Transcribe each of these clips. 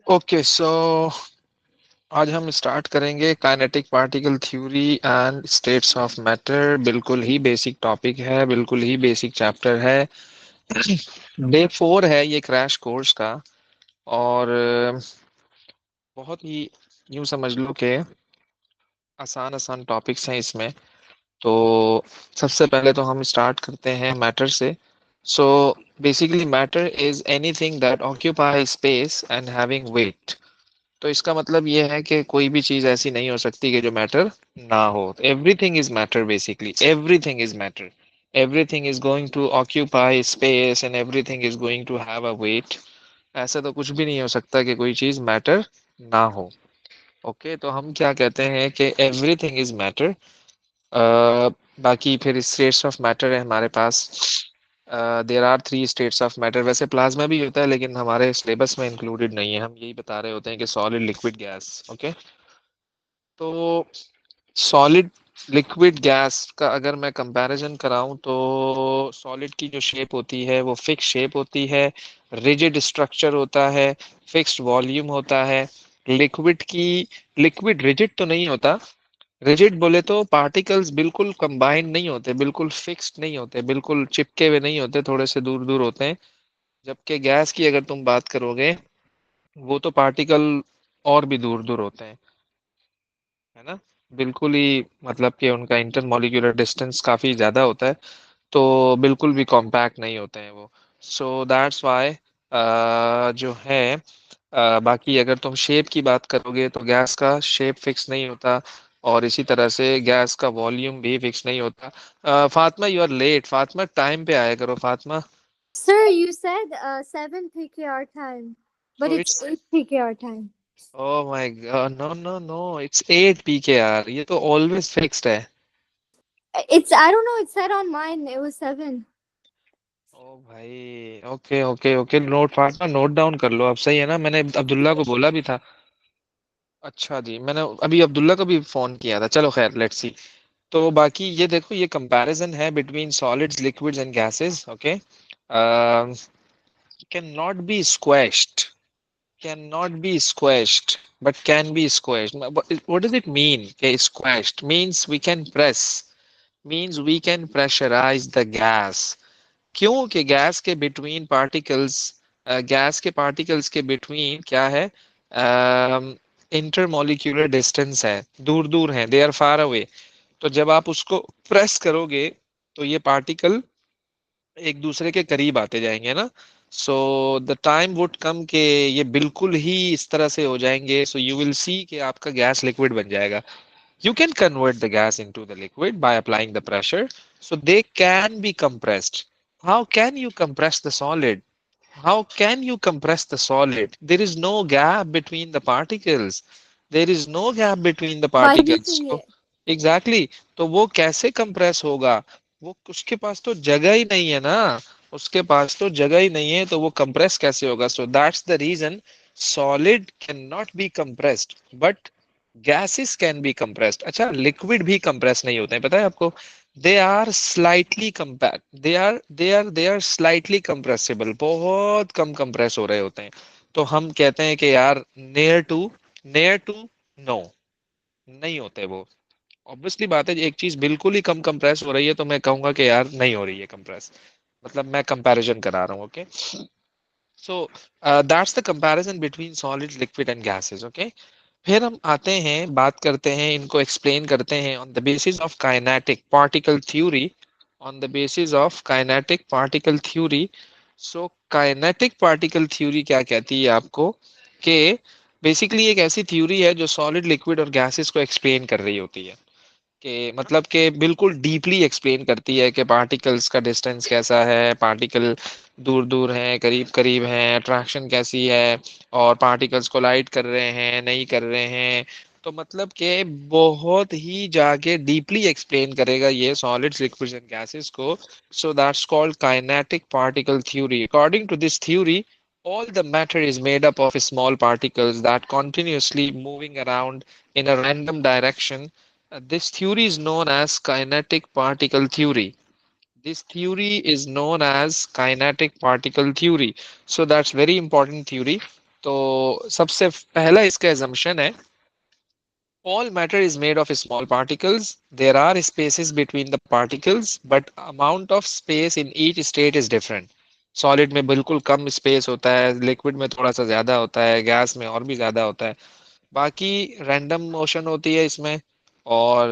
Okay so आज हम start करेंगे kinetic particle theory and states of matter. बिल्कुल ही बेसिक टॉपिक है, बिल्कुल ही बेसिक चैप्टर है। डे 4 है ये क्रैश कोर्स का। और बहुत ही यूं समझ लो कि आसान आसान टॉपिक्स हैं इसमें। तो सबसे पहले तो हम स्टार्ट करते हैं मैटर से। So basically matter is anything that occupy space and having wait. तो इसका मतलब ये है कि कोई भी चीज ऐसी नहीं हो सकती कि जो मैटर ना हो। Everything is matter, basically everything is matter. Everything is going to occupy space and everything is going to have a weight. ऐसा तो कुछ भी नहीं हो सकता कि कोई चीज मैटर ना हो। ओके, तो हम क्या कहते हैं कि एवरीथिंग इज मैटर। बाकी फिर स्टेट्स ऑफ मैटर है हमारे पास। There are 3 states of matter. वैसे प्लाज्मा भी होता है लेकिन हमारे सिलेबस में इंक्लूडेड नहीं है। हम यही बता रहे होते हैं कि सॉलिड, लिक्विड, गैस। ओके, तो सॉलिड, लिक्विड, गैस का अगर मैं कंपैरिजन कराऊं तो सॉलिड की जो शेप होती है वो फिक्स शेप होती है, रिजिड स्ट्रक्चर होता है, फिक्स्ड वॉल्यूम होता है। लिक्विड की, लिक्विड रिजिड तो नहीं होता। रिजिड बोले तो पार्टिकल्स बिल्कुल कंबाइंड नहीं होते, बिल्कुल फिक्स्ड नहीं होते, बिल्कुल चिपके हुए नहीं होते, थोड़े से दूर दूर होते हैं। जबकि गैस की अगर तुम बात करोगे, वो तो पार्टिकल और भी दूर दूर होते हैं, है ना। बिल्कुल ही मतलब कि उनका इंटरमॉलिक्यूलर डिस्टेंस काफी ज्यादा होता है। तो बिल्कुल भी कॉम्पैक्ट नहीं होते हैं वो। सो दैट्स वाई जो है, बाकी अगर तुम शेप की बात करोगे तो गैस का शेप फिक्स नहीं होता। और इसी तरह से गैस का वॉल्यूम भी फिक्स नहीं होता। Fatima, you are late. Fatima, time पे आया करो Fatima. Sir, you said 7 PKR time, but so it's it's, 8 PKR time. Oh my god, no no no, it's 8 PKR. ये तो ऑलवेज फिक्स्ड है। It's, I don't know, it said on mine it was 7. ओ भाई, okay okay okay, note Fatima note down कर लो। अब सही है ना, मैंने अब्दुल्ला को बोला भी था। अच्छा जी, मैंने अभी अब्दुल्ला को भी फोन किया था। चलो खैर, लेट्स सी। तो बाकी ये देखो, ये कंपैरिजन है between solids, liquids and gases. Okay, can not be squashed, can not be squashed, but can be squashed. What does it mean? कि squashed means we can press, means we can pressurise the gas. क्यों? कि gas के between particles, gas के particles के between क्या है, intermolecular distance है, दूर दूर है, दे आर फार अवे। तो जब आप उसको प्रेस करोगे तो ये पार्टिकल एक दूसरे के करीब आते जाएंगे ना। सो द टाइम वुड कम के ये बिल्कुल ही इस तरह से हो जाएंगे। सो यू विल सी कि आपका गैस लिक्विड बन जाएगा। You can convert the gas into the liquid by applying the pressure. So they can be compressed. How can you compress the solid? How can you compress the solid? There is no gap between the particles. There is no gap between the By particles. heating So, it. exactly. तो वो कैसे compress होगा? वो उसके पास तो जगह ही नहीं है ना। उसके पास तो जगह ही नहीं है, तो वो कंप्रेस कैसे होगा? So that's the reason solid can not be compressed, but gases can be compressed. अच्छा, लिक्विड भी कंप्रेस नहीं होते हैं, पता है आपको। They are slightly compact, they are slightly compressible, बहुत कम कंप्रेस हो रहे होते हैं। तो हम कहते हैं कि यार near to, near to, no, नहीं होते वो। ऑब्वियसली बात है, एक चीज बिल्कुल ही कम कंप्रेस हो रही है तो मैं कहूंगा कि यार नहीं हो रही है कंप्रेस। मतलब मैं कंपैरिजन करा रहा हूँ। Okay, so that's the comparison between solid, liquid and gases. Okay, फिर हम आते हैं, बात करते हैं, इनको एक्सप्लेन करते हैं on the basis of kinetic particle theory. On the basis of kinetic particle theory. So kinetic particle theory क्या कहती है आपको? कि बेसिकली एक ऐसी थ्योरी है जो सॉलिड, लिक्विड और गैसेस को एक्सप्लेन कर रही होती है। कि मतलब कि बिल्कुल डीपली एक्सप्लेन करती है कि पार्टिकल्स का डिस्टेंस कैसा है, पार्टिकल दूर दूर हैं, करीब करीब हैं, अट्रैक्शन कैसी है, और पार्टिकल्स कोलाइड कर रहे हैं, नहीं कर रहे हैं। तो मतलब कि बहुत ही जाके डीपली एक्सप्लेन करेगा ये सॉलिड्स, लिक्विड्स एंड गैसेस को। So that's called kinetic particle theory. According to this theory, all the matter is made up of small particles that continuously moving around in a random direction. This theory is known as kinetic particle theory. This theory is known as kinetic particle theory. So that's very important theory. तो सबसे पहला इसका assumption है, all matter is made of small particles. There are spaces between the particles, but amount of space in each state is different. Solid में बिल्कुल कम space होता है, liquid में थोड़ा सा ज्यादा होता है, गैस में और भी ज्यादा होता है। बाकी रैंडम मोशन होती है इसमें। और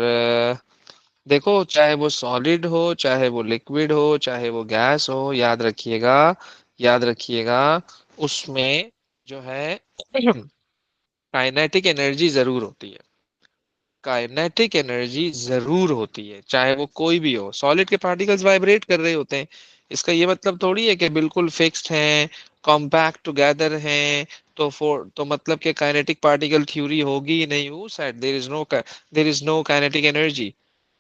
देखो, चाहे वो सॉलिड हो, चाहे वो लिक्विड हो, चाहे वो गैस हो, याद रखिएगा, याद रखिएगा, उसमें जो है काइनेटिक एनर्जी जरूर होती है। काइनेटिक एनर्जी जरूर होती है, चाहे वो कोई भी हो। सॉलिड के पार्टिकल्स वाइब्रेट कर रहे होते हैं, इसका ये मतलब थोड़ी है कि बिल्कुल फिक्स्ड हैं, कॉम्पैक्ट टुगेदर हैं। तो मतलब कि काइनेटिक पार्टिकल थ्योरी होगी ही नहीं। Who said there is no kinetic energy?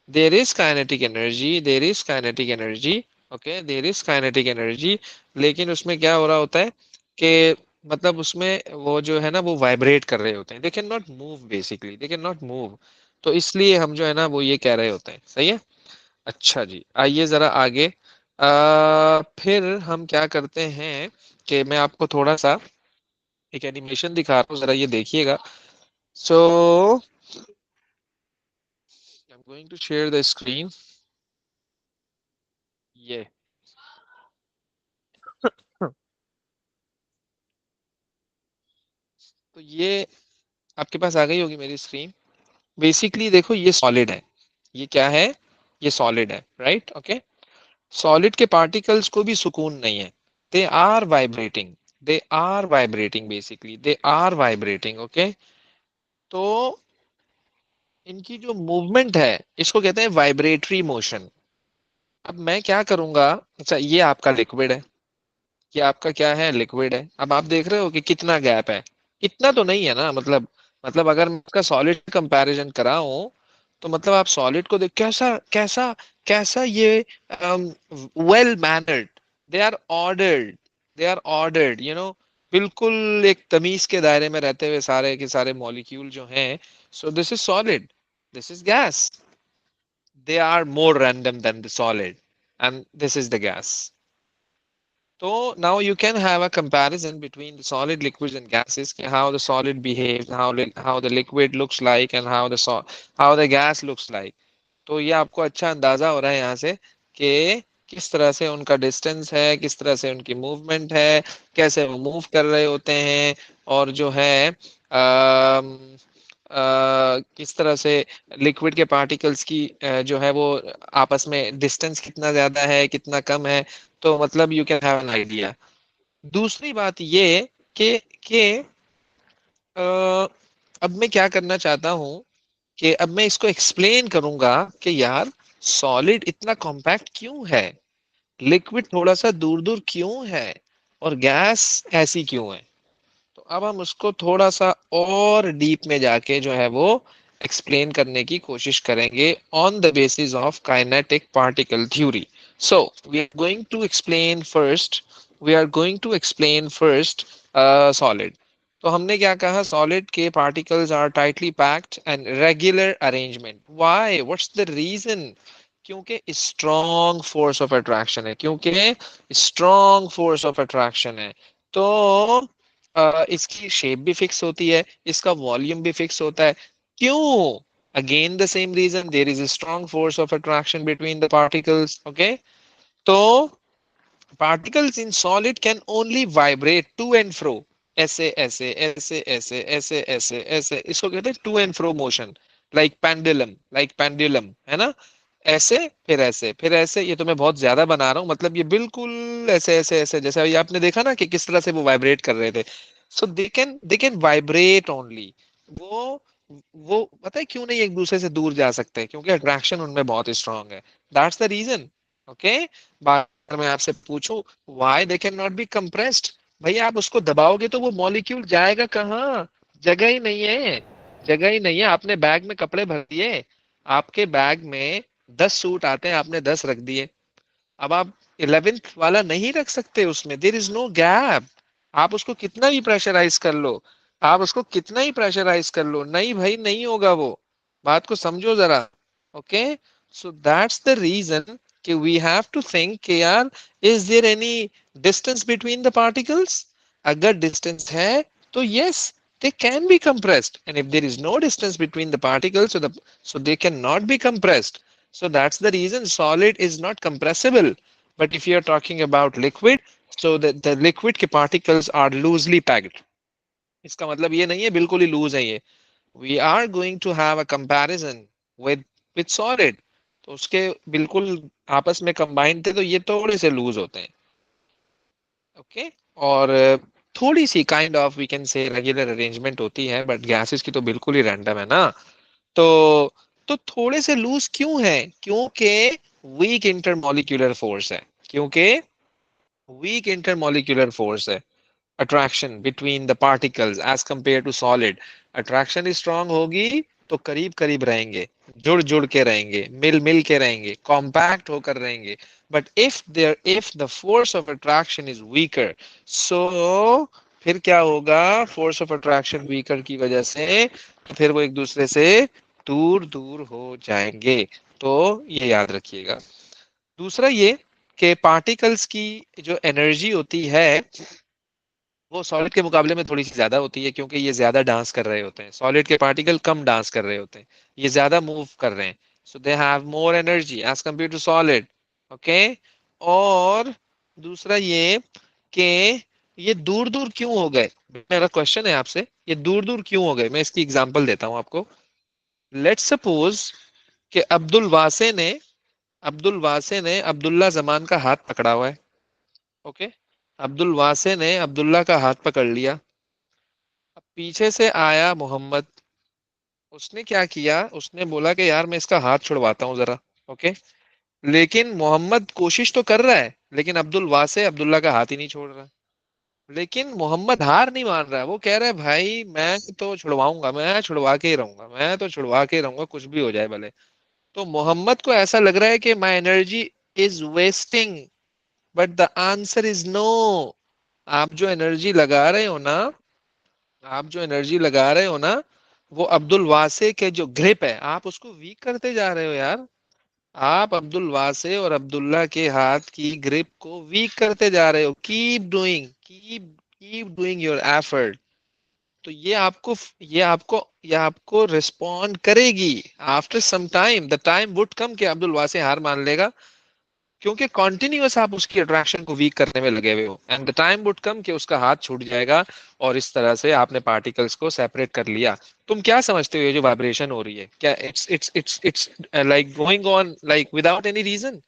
there is kinetic energy, there is kinetic energy, okay, there is kinetic energy। लेकिन उसमें क्या हो रहा होता है कि मतलब उसमें वो जो है ना वो वाइब्रेट कर रहे होते हैं, दे can not move, basically they can not move. तो इसलिए हम जो है ना वो ये कह रहे होते हैं। सही है। अच्छा जी, आइए जरा आगे। फिर हम क्या करते हैं कि मैं आपको थोड़ा सा एक एनिमेशन दिखा रहा हूँ, जरा ये देखिएगा। So I am going to share the screen. ये तो ये आपके पास आ गई होगी मेरी स्क्रीन। बेसिकली देखो, ये सॉलिड है। ये क्या है? ये सॉलिड है, राइट? ओके। सॉलिड के पार्टिकल्स को भी सुकून नहीं है। They are vibrating, they are vibrating, basically they are vibrating. Okay. तो इनकी जो मूवमेंट है इसको कहते हैं वाइब्रेटरी मोशन। अब मैं क्या करूंगा, अच्छा ये आपका लिक्विड है, ये आपका क्या है? लिक्विड है। अब आप देख रहे हो कि कितना गैप है। इतना तो नहीं है ना, मतलब अगर मैं इसका सॉलिड कंपैरिजन कराऊं तो मतलब आप सॉलिड को देख, कैसा कैसा कैसा ये well mannered, they are ordered, they are ordered, बिल्कुल एक तमीज के दायरे में रहते हुए सारे के सारे मॉलिक्यूल जो हैं। So this is solid, this is gas. They are more random than the solid, and this is the gas. So now you can have a comparison between the solid, liquids, and gases. How the solid behaves, how the liquid looks like, and how the gas looks like. तो ये आपको अच्छा अंदाजा हो रहा है यहाँ से कि किस तरह से उनका डिस्टेंस है, किस तरह से उनकी मूवमेंट है, कैसे वो मूव कर रहे होते हैं, और जो है किस तरह से लिक्विड के पार्टिकल्स की जो है वो आपस में डिस्टेंस कितना ज्यादा है, कितना कम है। तो मतलब you can have an idea. दूसरी बात ये कि अब मैं क्या करना चाहता हूँ कि अब मैं इसको एक्सप्लेन करूंगा कि यार सॉलिड इतना कॉम्पैक्ट क्यों है, लिक्विड थोड़ा सा दूर दूर क्यों है, और गैस ऐसी क्यों है। तो अब हम उसको थोड़ा सा और डीप में जाके जो है वो एक्सप्लेन करने की कोशिश करेंगे on the basis of kinetic particle theory. So we are going to explain first, we are going to explain first solid. तो हमने क्या कहा? सॉलिड के particles are tightly packed and regular arrangement. Why? What's the reason? क्योंकि strong force of attraction है, क्योंकि strong force of attraction है। तो इसकी शेप भी फिक्स होती है, इसका वॉल्यूम भी फिक्स होता है। क्यों? Again the same reason, there is a strong force of attraction between the particles। okay, तो particles in solid can only vibrate to and fro, ऐसे ऐसे ऐसे ऐसे ऐसे ऐसे ऐसे, इसको कहते हैं to and fro motion, like pendulum, like pendulum, है ना? ऐसे फिर ऐसे फिर ऐसे। ये तो मैं बहुत ज्यादा बना रहा हूँ, मतलब ये बिल्कुल ऐसे ऐसे ऐसे, जैसे अभी आपने देखा ना कि किस तरह से वो वाइब्रेट कर रहे थे। सो दे कैन वाइब्रेट ओनली। वो वो पता है क्यों नहीं एक दूसरे से दूर जा सकते? क्योंकि अट्रैक्शन उनमें बहुत स्ट्रांग है। That's the reason. ओके। अगर मैं आपसे पूछूं why they can not be compressed, भाई आप उसको दबाओगे तो वो मॉलिक्यूल जाएगा कहाँ? जगह ही नहीं है, जगह ही नहीं है। आपने बैग में कपड़े भर दिए, आपके बैग में 10 सूट आते हैं, आपने 10 रख दिए। अब आप 11th वाला नहीं रख सकते उसमें, देर इज नो गैप। आप उसको कितना भी प्रेशराइज कर लो, आप उसको कितना ही प्रेशराइज कर लो, नहीं भाई नहीं होगा वो। बात को समझो जरा। Okay. So that's the reason कि वी हैव टू थिंक कि यार, is there any distance between the particles? अगर डिस्टेंस है तो yes, they can be compressed, and if there is no distance between the particles, so they cannot be compressed. So that's the reason solid is not compressible. But if you are talking about liquid, so the liquid के particles are loosely packed. इसका मतलब ये नहीं है बिल्कुल ही loose है ये. We are going to have a comparison with solid. तो उसके बिल्कुल आपस में कंबाइंड थे, तो ये थोड़े से लूज होते हैं. ओके. और थोड़ी सी kind of we can say regular arrangement होती है, बट गैसेस की तो बिल्कुल ही रैंडम है ना. तो थोड़े से लूज क्यों है? क्योंकि वीक इंटरमोलिक्यूलर फोर्स है. क्योंकि वीक इंटरमोलिक्यूलर फोर्स है. Attraction between the particles as compare to solid. Attraction strong होगी तो करीब करीब रहेंगे, जुड़ जुड़ के रहेंगे, मिल मिल के रहेंगे, कॉम्पैक्ट होकर रहेंगे. But if the force of attraction is weaker, so फिर क्या होगा? फोर्स ऑफ अट्रैक्शन वीकर की वजह से तो फिर वो एक दूसरे से दूर दूर हो जाएंगे. तो ये याद रखिएगा. दूसरा ये कि पार्टिकल्स की जो एनर्जी होती है वो सॉलिड के मुकाबले में थोड़ी सी ज्यादा होती है, क्योंकि ये ज्यादा डांस कर रहे होते हैं. सॉलिड के पार्टिकल कम डांस कर रहे होते हैं, ये ज्यादा मूव कर रहे हैं. So they have more energy as compare to solid. Okay. और दूसरा ये कि ये दूर दूर क्यों हो गए? मेरा क्वेश्चन है आपसे, ये दूर दूर क्यों हो गए? मैं इसकी एग्जांपल देता हूं आपको. लेट्स सपोज कि अब्दुल वासे ने अब्दुल्ला जमान का हाथ पकड़ा हुआ है. ओके. अब्दुल वासे ने अब्दुल्ला का हाथ पकड़ लिया. अब पीछे से आया मोहम्मद. उसने क्या किया? उसने बोला कि यार मैं इसका हाथ छुड़वाता हूँ जरा. ओके. लेकिन मोहम्मद कोशिश तो कर रहा है, लेकिन अब्दुल वासे अब्दुल्ला का हाथ ही नहीं छोड़ रहा. लेकिन मोहम्मद हार नहीं मान रहा है. वो कह रहा है भाई मैं तो छुड़वाऊंगा, मैं छुड़वा के ही रहूंगा, मैं तो छुड़वा के ही रहूंगा, कुछ भी हो जाए भले. तो मोहम्मद को ऐसा लग रहा है कि my energy is wasting. But the answer is no. आप जो एनर्जी लगा रहे हो ना, आप जो एनर्जी लगा रहे हो ना, वो अब्दुल वासे के जो ग्रिप है आप उसको वीक करते जा रहे हो यार. आप अब्दुल वासे और अब्दुल्ला के हाथ की ग्रिप को वीक करते जा रहे हो. Keep doing your effort. तो ये आपको रिस्पॉन्ड करेगी. After some time the time would come कि अब्दुल वासे हार मान लेगा, क्योंकि कॉन्टिन्यूअस आप उसकी अट्रैक्शन को वीक करने में लगे हुए हो. And the time would come कि उसका हाथ छूट जाएगा, और इस तरह से आपने पार्टिकल्स को सेपरेट कर लिया. तुम क्या समझते हो ये जो वाइब्रेशन हो रही है, क्या it's like going on like without any reason?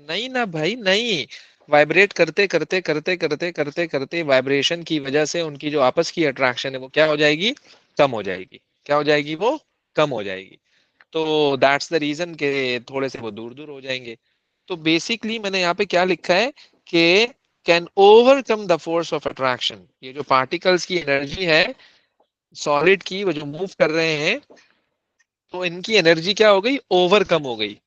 नहीं ना भाई, नहीं. वाइब्रेट करते करते करते करते करते करते वाइब्रेशन की वजह से उनकी जो आपस की अट्रैक्शन है वो क्या हो जाएगी? कम हो जाएगी. क्या हो जाएगी? वो कम हो जाएगी. तो दैट्स द रीजन के थोड़े से वो दूर दूर हो जाएंगे. तो बेसिकली मैंने यहाँ पे क्या लिखा है कि can overcome the force of attraction. ये जो पार्टिकल्स की एनर्जी है सॉलिड की, वो जो मूव कर रहे हैं, तो इनकी एनर्जी क्या हो गई? ओवरकम हो गई.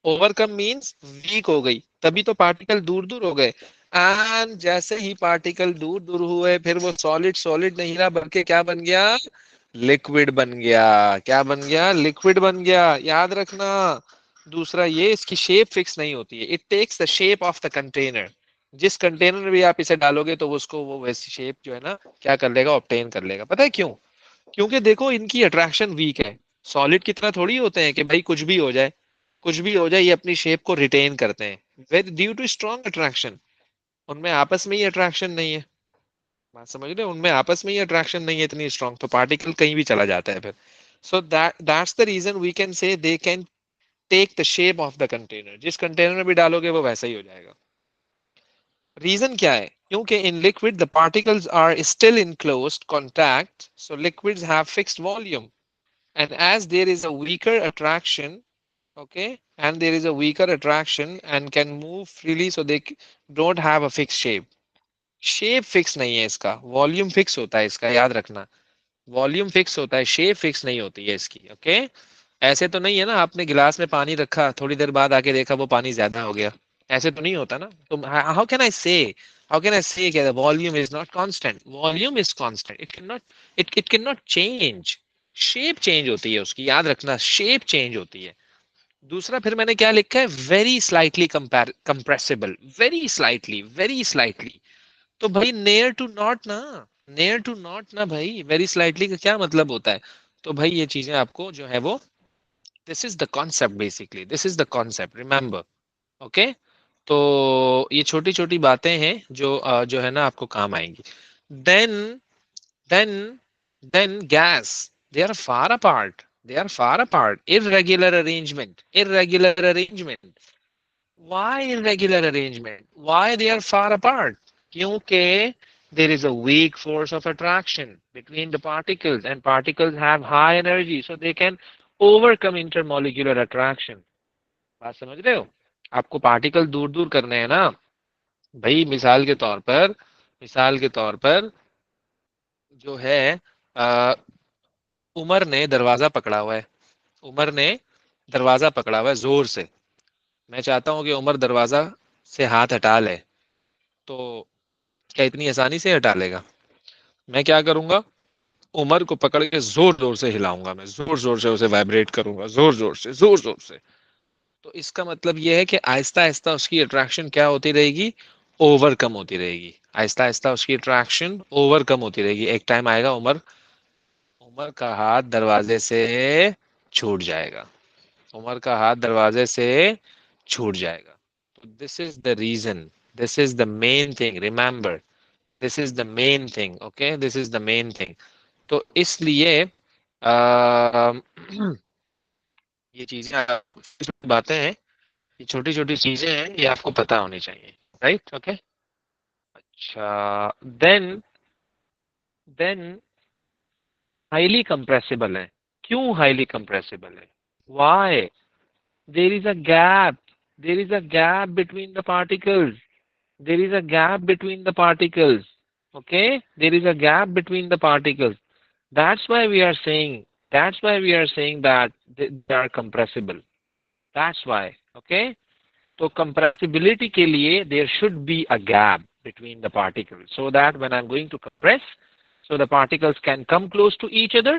ओवरकम मींस वीक हो गई, तभी तो पार्टिकल दूर दूर हो गए. एंड जैसे ही पार्टिकल दूर दूर हुए, फिर वो सॉलिड सॉलिड नहीं रहा, बल्कि क्या बन गया? लिक्विड बन गया. क्या बन गया? लिक्विड बन गया. याद रखना. दूसरा ये, इसकी शेप फिक्स नहीं होती है. It takes the shape of the container. जिस कंटेनर में भी आप इसे डालोगे तो उसको वो वैसी शेप जो है ना क्या कर लेगा? ऑब्टेन कर लेगा. पता है क्यों? क्योंकि देखो इनकी अट्रैक्शन वीक है. सॉलिड कितना थोड़ी होते हैं कि भाई कुछ भी हो जाए, कुछ भी हो जाए ये अपनी शेप को रिटेन करते हैं. With due to strong attraction. उनमें आपस में ही अट्रैक्शन नहीं है. बात समझ रहे हो? उनमें आपस में ही अट्रैक्शन नहीं है इतनी स्ट्रॉन्ग, तो पार्टिकल कहीं भी चला जाता है फिर. So that's the reason we can say they can take the shape of the container. जिस कंटेनर में भी डालोगे वो वैसा ही हो जाएगा. रीजन क्या है? क्योंकि in liquid the particles are still in closed contact, so liquids have fixed volume. And as there is a weaker attraction, okay, and there is a weaker attraction and can move freely, so they don't have a fixed shape. Shape fix नहीं है इसका, volume fix होता है इसका. याद रखना, volume fix होता है, शेप फिक्स नहीं होती है इसकी. ओके. ऐसे तो नहीं है ना, आपने गिलास में पानी रखा, थोड़ी देर बाद आके देखा वो पानी ज्यादा हो गया. ऐसे तो नहीं होता ना. तो हाउ कैन आई से the volume is not constant? Volume is constant. It can not change. Shape change होती है उसकी. याद रखना, शेप चेंज होती है. दूसरा फिर मैंने क्या लिखा है? Very slightly compressible. Very slightly, very slightly. तो भाई नेयर टू नॉट ना. near to not ना भाई, very slightly का क्या मतलब होता है? तो भाई ये चीजें आपको जो है वो, this is the concept basically, this is the concept, remember, okay? तो ये छोटी छोटी बातें हैं जो जो है ना आपको काम आएंगी. then then then gas, they are far apart, they are far apart, irregular arrangement, irregular arrangement. Why irregular arrangement? Why they are far apart? क्योंकि there is a weak force of attraction between the particles, and particles have high energy, so they can overcome intermolecular attraction. बात समझ रहे हो? आपको particle दूर दूर करने हैं ना भाई. मिसाल के तौर पर जो है अ, उमर ने दरवाजा पकड़ा हुआ है. उमर ने दरवाजा पकड़ा हुआ है जोर से. मैं चाहता हूं कि उमर दरवाजा से हाथ हटा ले. तो क्या इतनी आसानी से हटा लेगा? मैं क्या करूंगा, उमर को पकड़ के जोर जोर से हिलाऊंगा, मैं जोर जोर से उसे वाइब्रेट करूंगा, जोर जोर से, जोर जोर से. तो इसका मतलब यह है कि आहिस्ता आहिस्ता उसकी अट्रैक्शन क्या होती रहेगी, ओवरकम होती रहेगी. आहिस्ता आहिस्ता उसकी अट्रैक्शन ओवरकम होती रहेगी. एक टाइम आएगा, उमर उमर का हाथ दरवाजे से छूट जाएगा. उमर का हाथ दरवाजे से छूट जाएगा. तो this is the reason, this is the main thing, remember, this is the main thing, okay, this is the main thing. तो इसलिए ये चीजें, बातें हैं, ये छोटी छोटी चीजें हैं, ये आपको पता होनी चाहिए. Right, okay. अच्छा, देन देन हाईली कंप्रेसिबल है. क्यों हाईली कंप्रेसिबल है? Why? There is a gap, there is a gap between the particles, there is a gap between the particles, okay, there is a gap between the particles. That's why we are saying, that's why we are saying that they are compressible. That's why, okay. तो compressibility के लिए there should be a gap between the particles, so that when I'm going to compress, so the particles can come close to each other,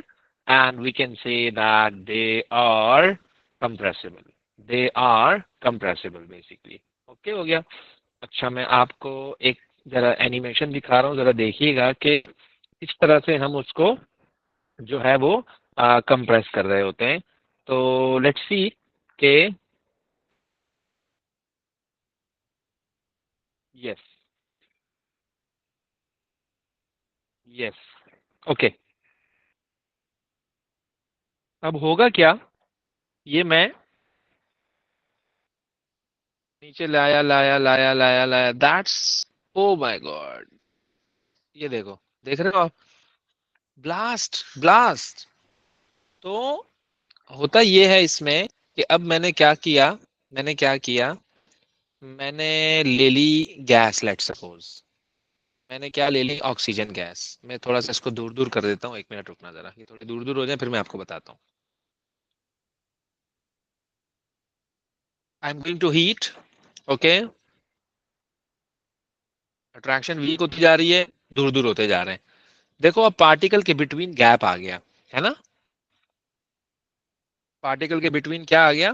and we can say that they are compressible, they are compressible basically. okay हो गया. अच्छा, मैं आपको एक जरा animation दिखा रहा हूँ, जरा देखिएगा कि इस तरह से हम उसको जो है वो कंप्रेस कर रहे होते हैं. तो लेट्स सी के, यस, यस, ओके. अब होगा क्या, ये मैं नीचे लाया लाया लाया लाया लाया, दैट्स, ओ माय गॉड, ये देखो, देख रहे हो आप, ब्लास्ट, ब्लास्ट. तो होता ये है इसमें कि अब मैंने क्या किया, मैंने क्या किया, मैंने ले ली गैस, लेट सपोज, मैंने क्या ले ली, ऑक्सीजन गैस. मैं थोड़ा सा इसको दूर दूर कर देता हूँ, एक मिनट रुकना जरा, ये थोड़ी दूर दूर हो जाए फिर मैं आपको बताता हूँ. I am going to heat, okay. Attraction weak होती जा रही है, दूर दूर होते जा रहे हैं. देखो अब पार्टिकल के बिटवीन गैप आ गया है ना, पार्टिकल के बिटवीन क्या आ गया,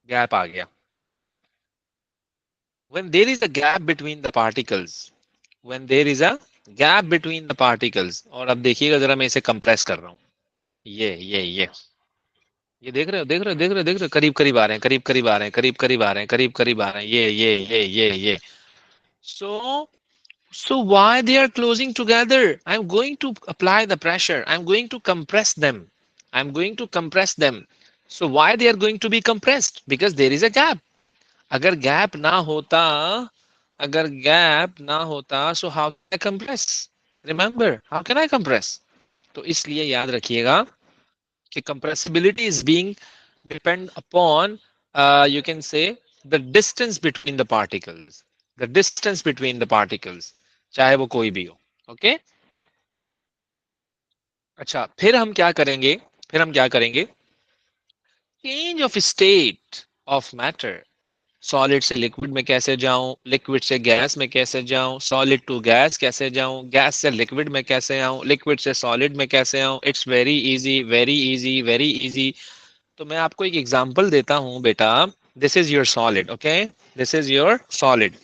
गैप आ गया. when there is a gap between the particles, when there is a gap between the particles, और अब देखिएगा जरा, मैं इसे कंप्रेस कर रहा हूँ, ये देख रहे हो, देख रहे हो, देख रहे हो, देख रहे हो, करीब करीब आ रहे हैं, करीब करीब आ रहे हैं, करीब करीब आ रहे हैं, करीब करीब आ रहे हैं, ये. so so why they are closing together? I'm going to apply the pressure, I'm going to compress them, I'm going to compress them. So why they are going to be compressed? Because there is a gap. अगर gap ना होता, अगर gap ना होता, so how can I compress, remember, how can I compress. तो इसलिए याद रखिएगा कि compressibility is being depend upon, you can say, the distance between the particles, the distance between the particles, चाहे वो कोई भी हो. ओके, अच्छा, फिर हम क्या करेंगे, फिर हम क्या करेंगे, change of state of matter. Solid से लिक्विड में कैसे जाऊं, लिक्विड से गैस में कैसे जाऊं, सॉलिड टू गैस कैसे जाऊं, गैस से लिक्विड में कैसे आऊं, लिक्विड से सॉलिड में कैसे आऊं. It's very easy, very easy, very easy. तो मैं आपको एक एग्जांपल देता हूं बेटा. This is your solid, okay, this is your solid.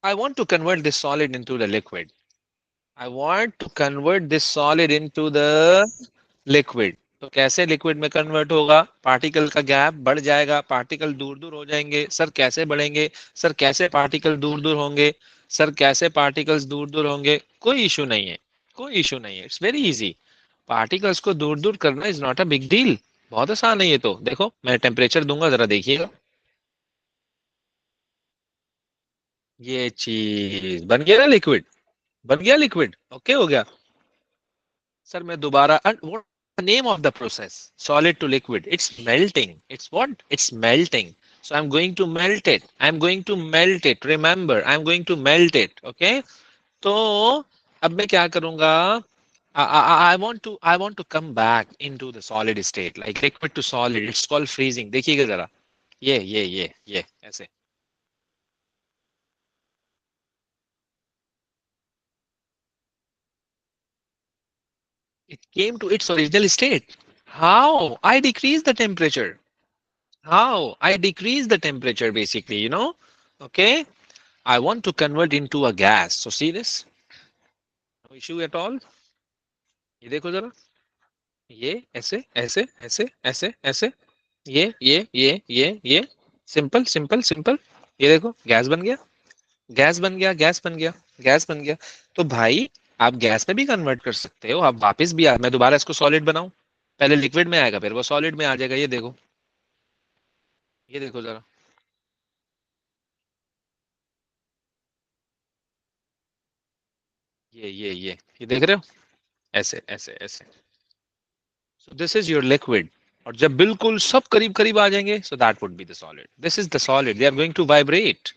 I want to convert this solid into the liquid. I want to convert this solid into the liquid. तो कैसे liquid में कन्वर्ट होगा? पार्टिकल का gap बढ़ जाएगा, particle दूर दूर हो जाएंगे। सर कैसे बढ़ेंगे? सर कैसे पार्टिकल दूर दूर होंगे? सर कैसे पार्टिकल्स दूर दूर होंगे? कोई इशू नहीं है, कोई इशू नहीं है, इट्स वेरी इजी। पार्टिकल्स को दूर दूर करना is not a big deal, बहुत आसान है ये तो। देखो मैं टेम्परेचर दूंगा, जरा देखिएगा। ये चीज बन गया ना लिक्विड, बन गया लिक्विड, ओके हो गया। सर मैं दोबारा, what the name of the process? Solid to liquid, it's melting. It's what? It's melting. So I am going to melt it, I am going to melt it, remember I am going to melt it, okay. तो अब मैं क्या करूंगा? I want to come back into the solid state, like liquid to solid. It's called freezing. देखिएगा जरा, ये ऐसे। It came to its original state. How? I decrease the temperature. How? I decrease the temperature basically, you know? Okay. I want to convert into a gas. So see this? No issue at all. ये देखो जरा, ये ऐसे ऐसे ऐसे ऐसे ऐसे, ये सिंपल सिंपल सिंपल। ये देखो गैस बन गया, गैस बन गया, गैस बन गया, गैस बन गया। तो भाई आप गैस में भी कन्वर्ट कर सकते हो, आप वापस भी मैं दोबारा इसको सॉलिड बनाऊं, पहले लिक्विड में आएगा फिर वो सॉलिड में आ जाएगा। ये देखो, ये देखो जरा, ये देख रहे हो? ऐसे ऐसे ऐसे। So this is your liquid. और जब बिल्कुल सब करीब करीब आ जाएंगे, so that would be the solid. This is the solid, they are going to vibrate,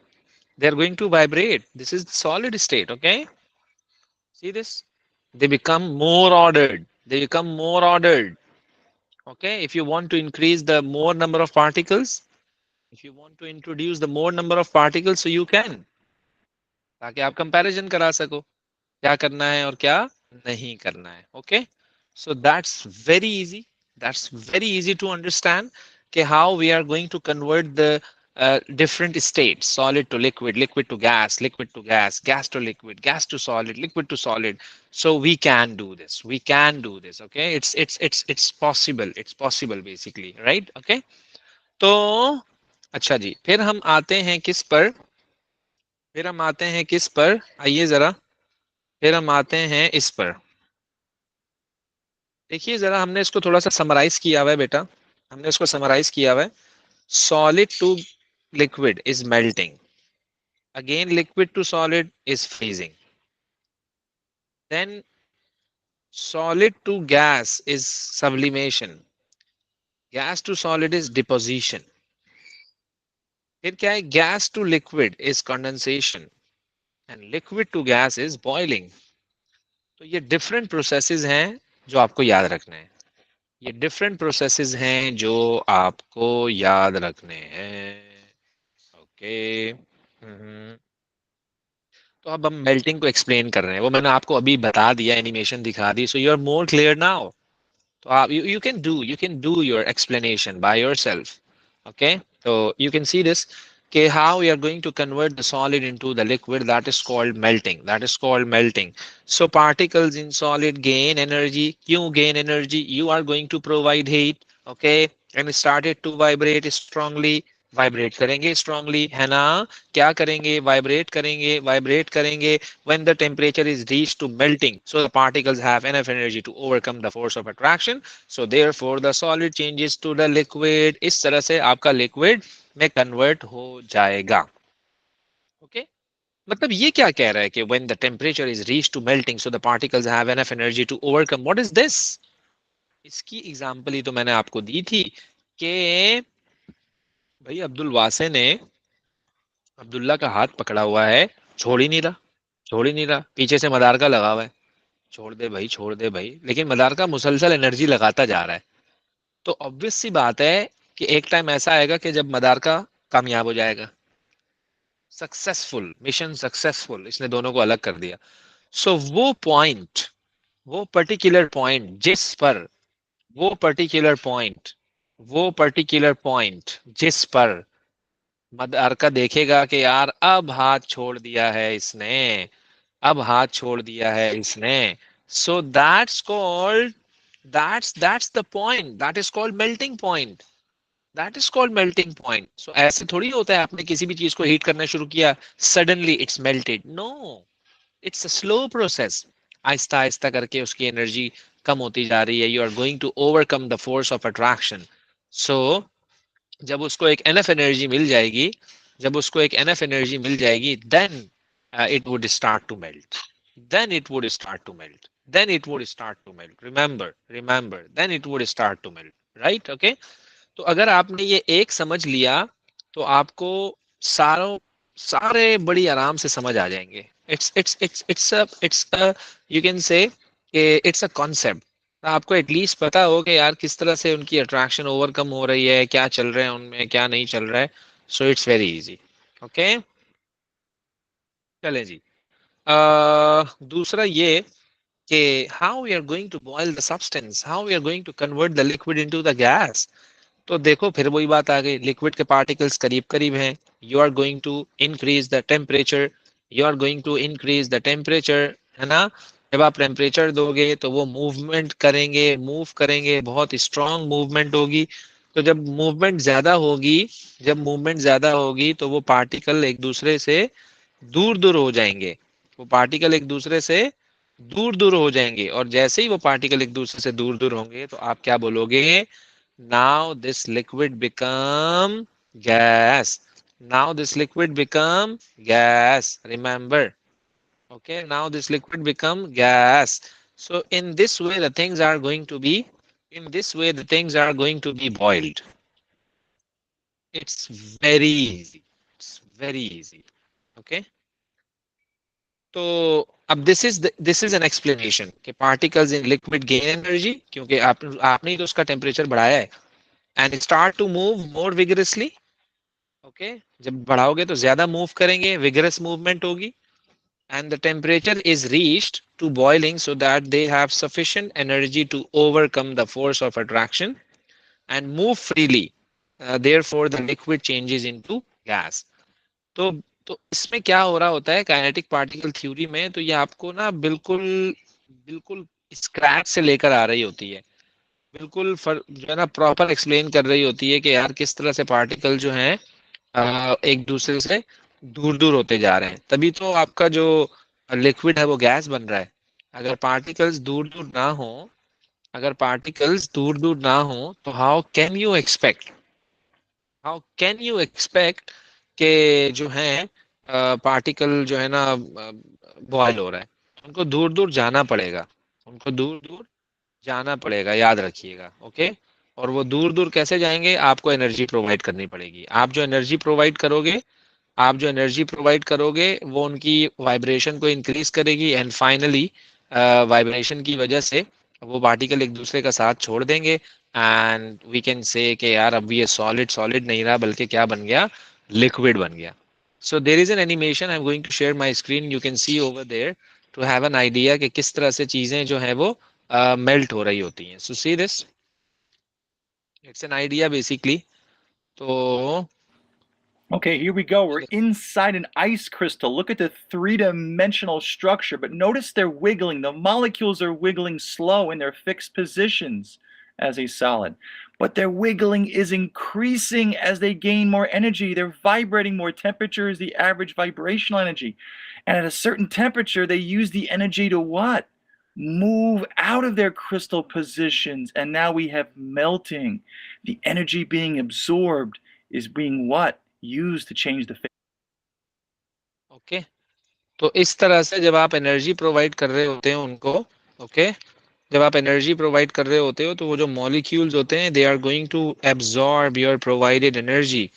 they are going to vibrate. This is the solid state, okay? See this? They become more ordered. They become more ordered. Okay? If you want to increase the more number of particles, if you want to introduce the more number of particles, so you can. ताकि आप comparison करा सको क्या करना है और क्या नहीं करना है। Okay, so that's very easy, that's very easy to understand कि how we are going to convert the different states, solid to liquid, liquid to gas, liquid to gas, gas to liquid, gas to solid, liquid to solid. So we can do this, we can do this, okay? It's possible, it's possible basically, right? Okay, तो अच्छा जी, फिर हम आते हैं किस पर? फिर हम आते हैं किस पर? आइए जरा, फिर हम आते हैं इस पर। देखिए जरा, हमने इसको थोड़ा सा समराइज किया हुआ है बेटा, हमने इसको समराइज किया हुआ है। Solid to liquid is melting, again liquid to solid is freezing, then solid to gas is sublimation, gas to solid is deposition, फिर क्या है? Gas to liquid is condensation, and liquid to gas is boiling. तो ये different processes हैं जो आपको याद रखने हैं, ये डिफरेंट प्रोसेसेस हैं जो आपको याद रखने हैं। ओके, तो अब हम मेल्टिंग को एक्सप्लेन कर रहे हैं, वो मैंने आपको अभी बता दिया, एनिमेशन दिखा दी, so you are more clear now. तो आप you can do your explanation by yourself. Okay, तो यू कैन सी दिस कि how we are going to convert the solid into the liquid, that is called melting, that is called melting. So particles in solid gain energy. क्यों gain energy? You are going to provide heat, okay, and started to vibrate strongly, vibrate करेंगे strongly, है ना? क्या करेंगे? Vibrate करेंगे, vibrate करेंगे। when the temperature is reached to melting, so the particles have enough energy to overcome the force of attraction, so therefore the solid changes to the liquid. इस तरह से आपका लिक्विड में कन्वर्ट हो जाएगा। Okay okay? मतलब ये क्या कह रहा है कि when the temperature is reached to melting, so the particles have enough energy to overcome, what is this? इसकी एग्जांपल ही तो मैंने आपको दी थी कि भाई अब्दुल वासे ने अब्दुल्ला का हाथ पकड़ा हुआ है, छोड़ ही नहीं रहा, छोड़ ही नहीं रहा, पीछे से मदार का लगा हुआ है, छोड़ दे भाई, छोड़ दे भाई, लेकिन मदार का मुसलसल एनर्जी लगाता जा रहा है। तो ऑब्वियस सी बात है कि एक टाइम ऐसा आएगा कि जब मदार का कामयाब हो जाएगा, सक्सेसफुल मिशन, सक्सेसफुल, इसने दोनों को अलग कर दिया। सो वो पॉइंट, वो पर्टिकुलर पॉइंट जिस पर, वो पर्टिकुलर पॉइंट, वो पर्टिकुलर पॉइंट जिस पर मदार का देखेगा कि यार अब हाथ छोड़ दिया है इसने, अब हाथ छोड़ दिया है इसने. So that's called, that's the point, that is called melting point. That is called melting point. So ऐसे थोड़ी होता है आपने किसी भी चीज को हीट करना शुरू किया, suddenly it's melted. No, it's a slow process. आहिस्ता आहिस्ता करके उसकी एनर्जी कम होती जा रही है. You are going to overcome the force of attraction. So जब उसको एक एनफ एनर्जी मिल जाएगी, जब उसको एक एनफ एनर्जी मिल जाएगी, then it would start to melt. then it would start to melt then it would start to melt. remember, then it would start to melt. right? okay. तो अगर आपने ये एक समझ लिया तो आपको सारे बड़ी आराम से समझ आ जाएंगे. It's you can say it's a concept. आपको एटलीस्ट पता हो कि यार किस तरह से उनकी अट्रैक्शन ओवरकम हो रही है, क्या चल रहा है उनमें, क्या नहीं चल रहा है. So it's very easy. Okay, चलें जी. दूसरा ये कि how we are going to boil the substance, how we are going to convert the liquid into the gas. तो देखो फिर वही बात आ गई, लिक्विड के पार्टिकल्स करीब करीब हैं. You are going to increase the temperature, you are going to increase the temperature, है ना. जब आप टेम्परेचर दोगे तो वो मूवमेंट करेंगे, मूव करेंगे, बहुत स्ट्रांग मूवमेंट होगी. तो जब मूवमेंट ज्यादा होगी, जब मूवमेंट ज्यादा होगी तो वो पार्टिकल एक दूसरे से दूर दूर हो जाएंगे. वो पार्टिकल एक दूसरे से दूर दूर हो जाएंगे, और जैसे ही वो पार्टिकल एक दूसरे से दूर दूर होंगे तो आप क्या बोलोगे, now this liquid become gas, now this liquid become gas, remember. okay, now this liquid become gas. So in this way the things are going to be, in this way the things are going to be boiled. it's very easy, it's very easy. okay, तो अब this is an explanation कि particles in liquid gain energy, क्योंकि आपने ही तो उसका temperature बढ़ाया है, and start to move more vigorously. Okay, जब बढ़ाओगे तो ज्यादा मूव करेंगे, विगरस मूवमेंट होगी. And the temperature is reached to boiling so that they have sufficient energy to overcome the force of attraction and move freely. Therefore the liquid changes into gas. तो तो इसमें क्या हो रहा होता है काइनेटिक पार्टिकल थ्योरी में, तो ये आपको ना बिल्कुल बिल्कुल स्क्रैच से लेकर आ रही होती है, बिल्कुल जो है ना प्रॉपर एक्सप्लेन कर रही होती है कि यार किस तरह से पार्टिकल जो हैं एक दूसरे से दूर दूर होते जा रहे हैं. तभी तो आपका जो लिक्विड है वो गैस बन रहा है. अगर पार्टिकल्स दूर दूर ना हो, अगर पार्टिकल्स दूर दूर ना हो तो हाउ कैन यू एक्सपेक्ट के जो है पार्टिकल जो है ना बॉयल हो रहा है. उनको दूर दूर जाना पड़ेगा, उनको दूर दूर जाना पड़ेगा, याद रखिएगा. ओके, और वो दूर दूर कैसे जाएंगे, आपको एनर्जी प्रोवाइड करनी पड़ेगी. आप जो एनर्जी प्रोवाइड करोगे, आप जो एनर्जी प्रोवाइड करोगे वो उनकी वाइब्रेशन को इंक्रीज करेगी, एंड फाइनली वाइब्रेशन की वजह से वो पार्टिकल एक दूसरे का साथ छोड़ देंगे. एंड वी कैन से कि यार अब ये सॉलिड सॉलिड नहीं रहा बल्कि क्या बन गया, लिक्विड बन गया. So there is an animation, I am going to share my screen, you can see over there to have an idea कि किस तरह से चीजें जो है वो मेल्ट हो रही होती हैं. So see this, it's an idea basically. तो Okay, here we go. We're inside an ice crystal. Look at the three-dimensional structure, but notice they're wiggling. The molecules are wiggling slow in their fixed positions as a solid. But their wiggling is increasing as they gain more energy. They're vibrating more. Temperature is the average vibrational energy. And at a certain temperature, they use the energy to what? Move out of their crystal positions. And now we have melting. The energy being absorbed is being what? Used to change the phase. Okay, तो इस तरह से जब आप energy provide कर रहे होते हैं उनको, ओके, जब आप एनर्जी प्रोवाइड कर रहे होते हो तो वो जो मॉलिक्यूल्स होते हैं they are going to absorb your provided energy.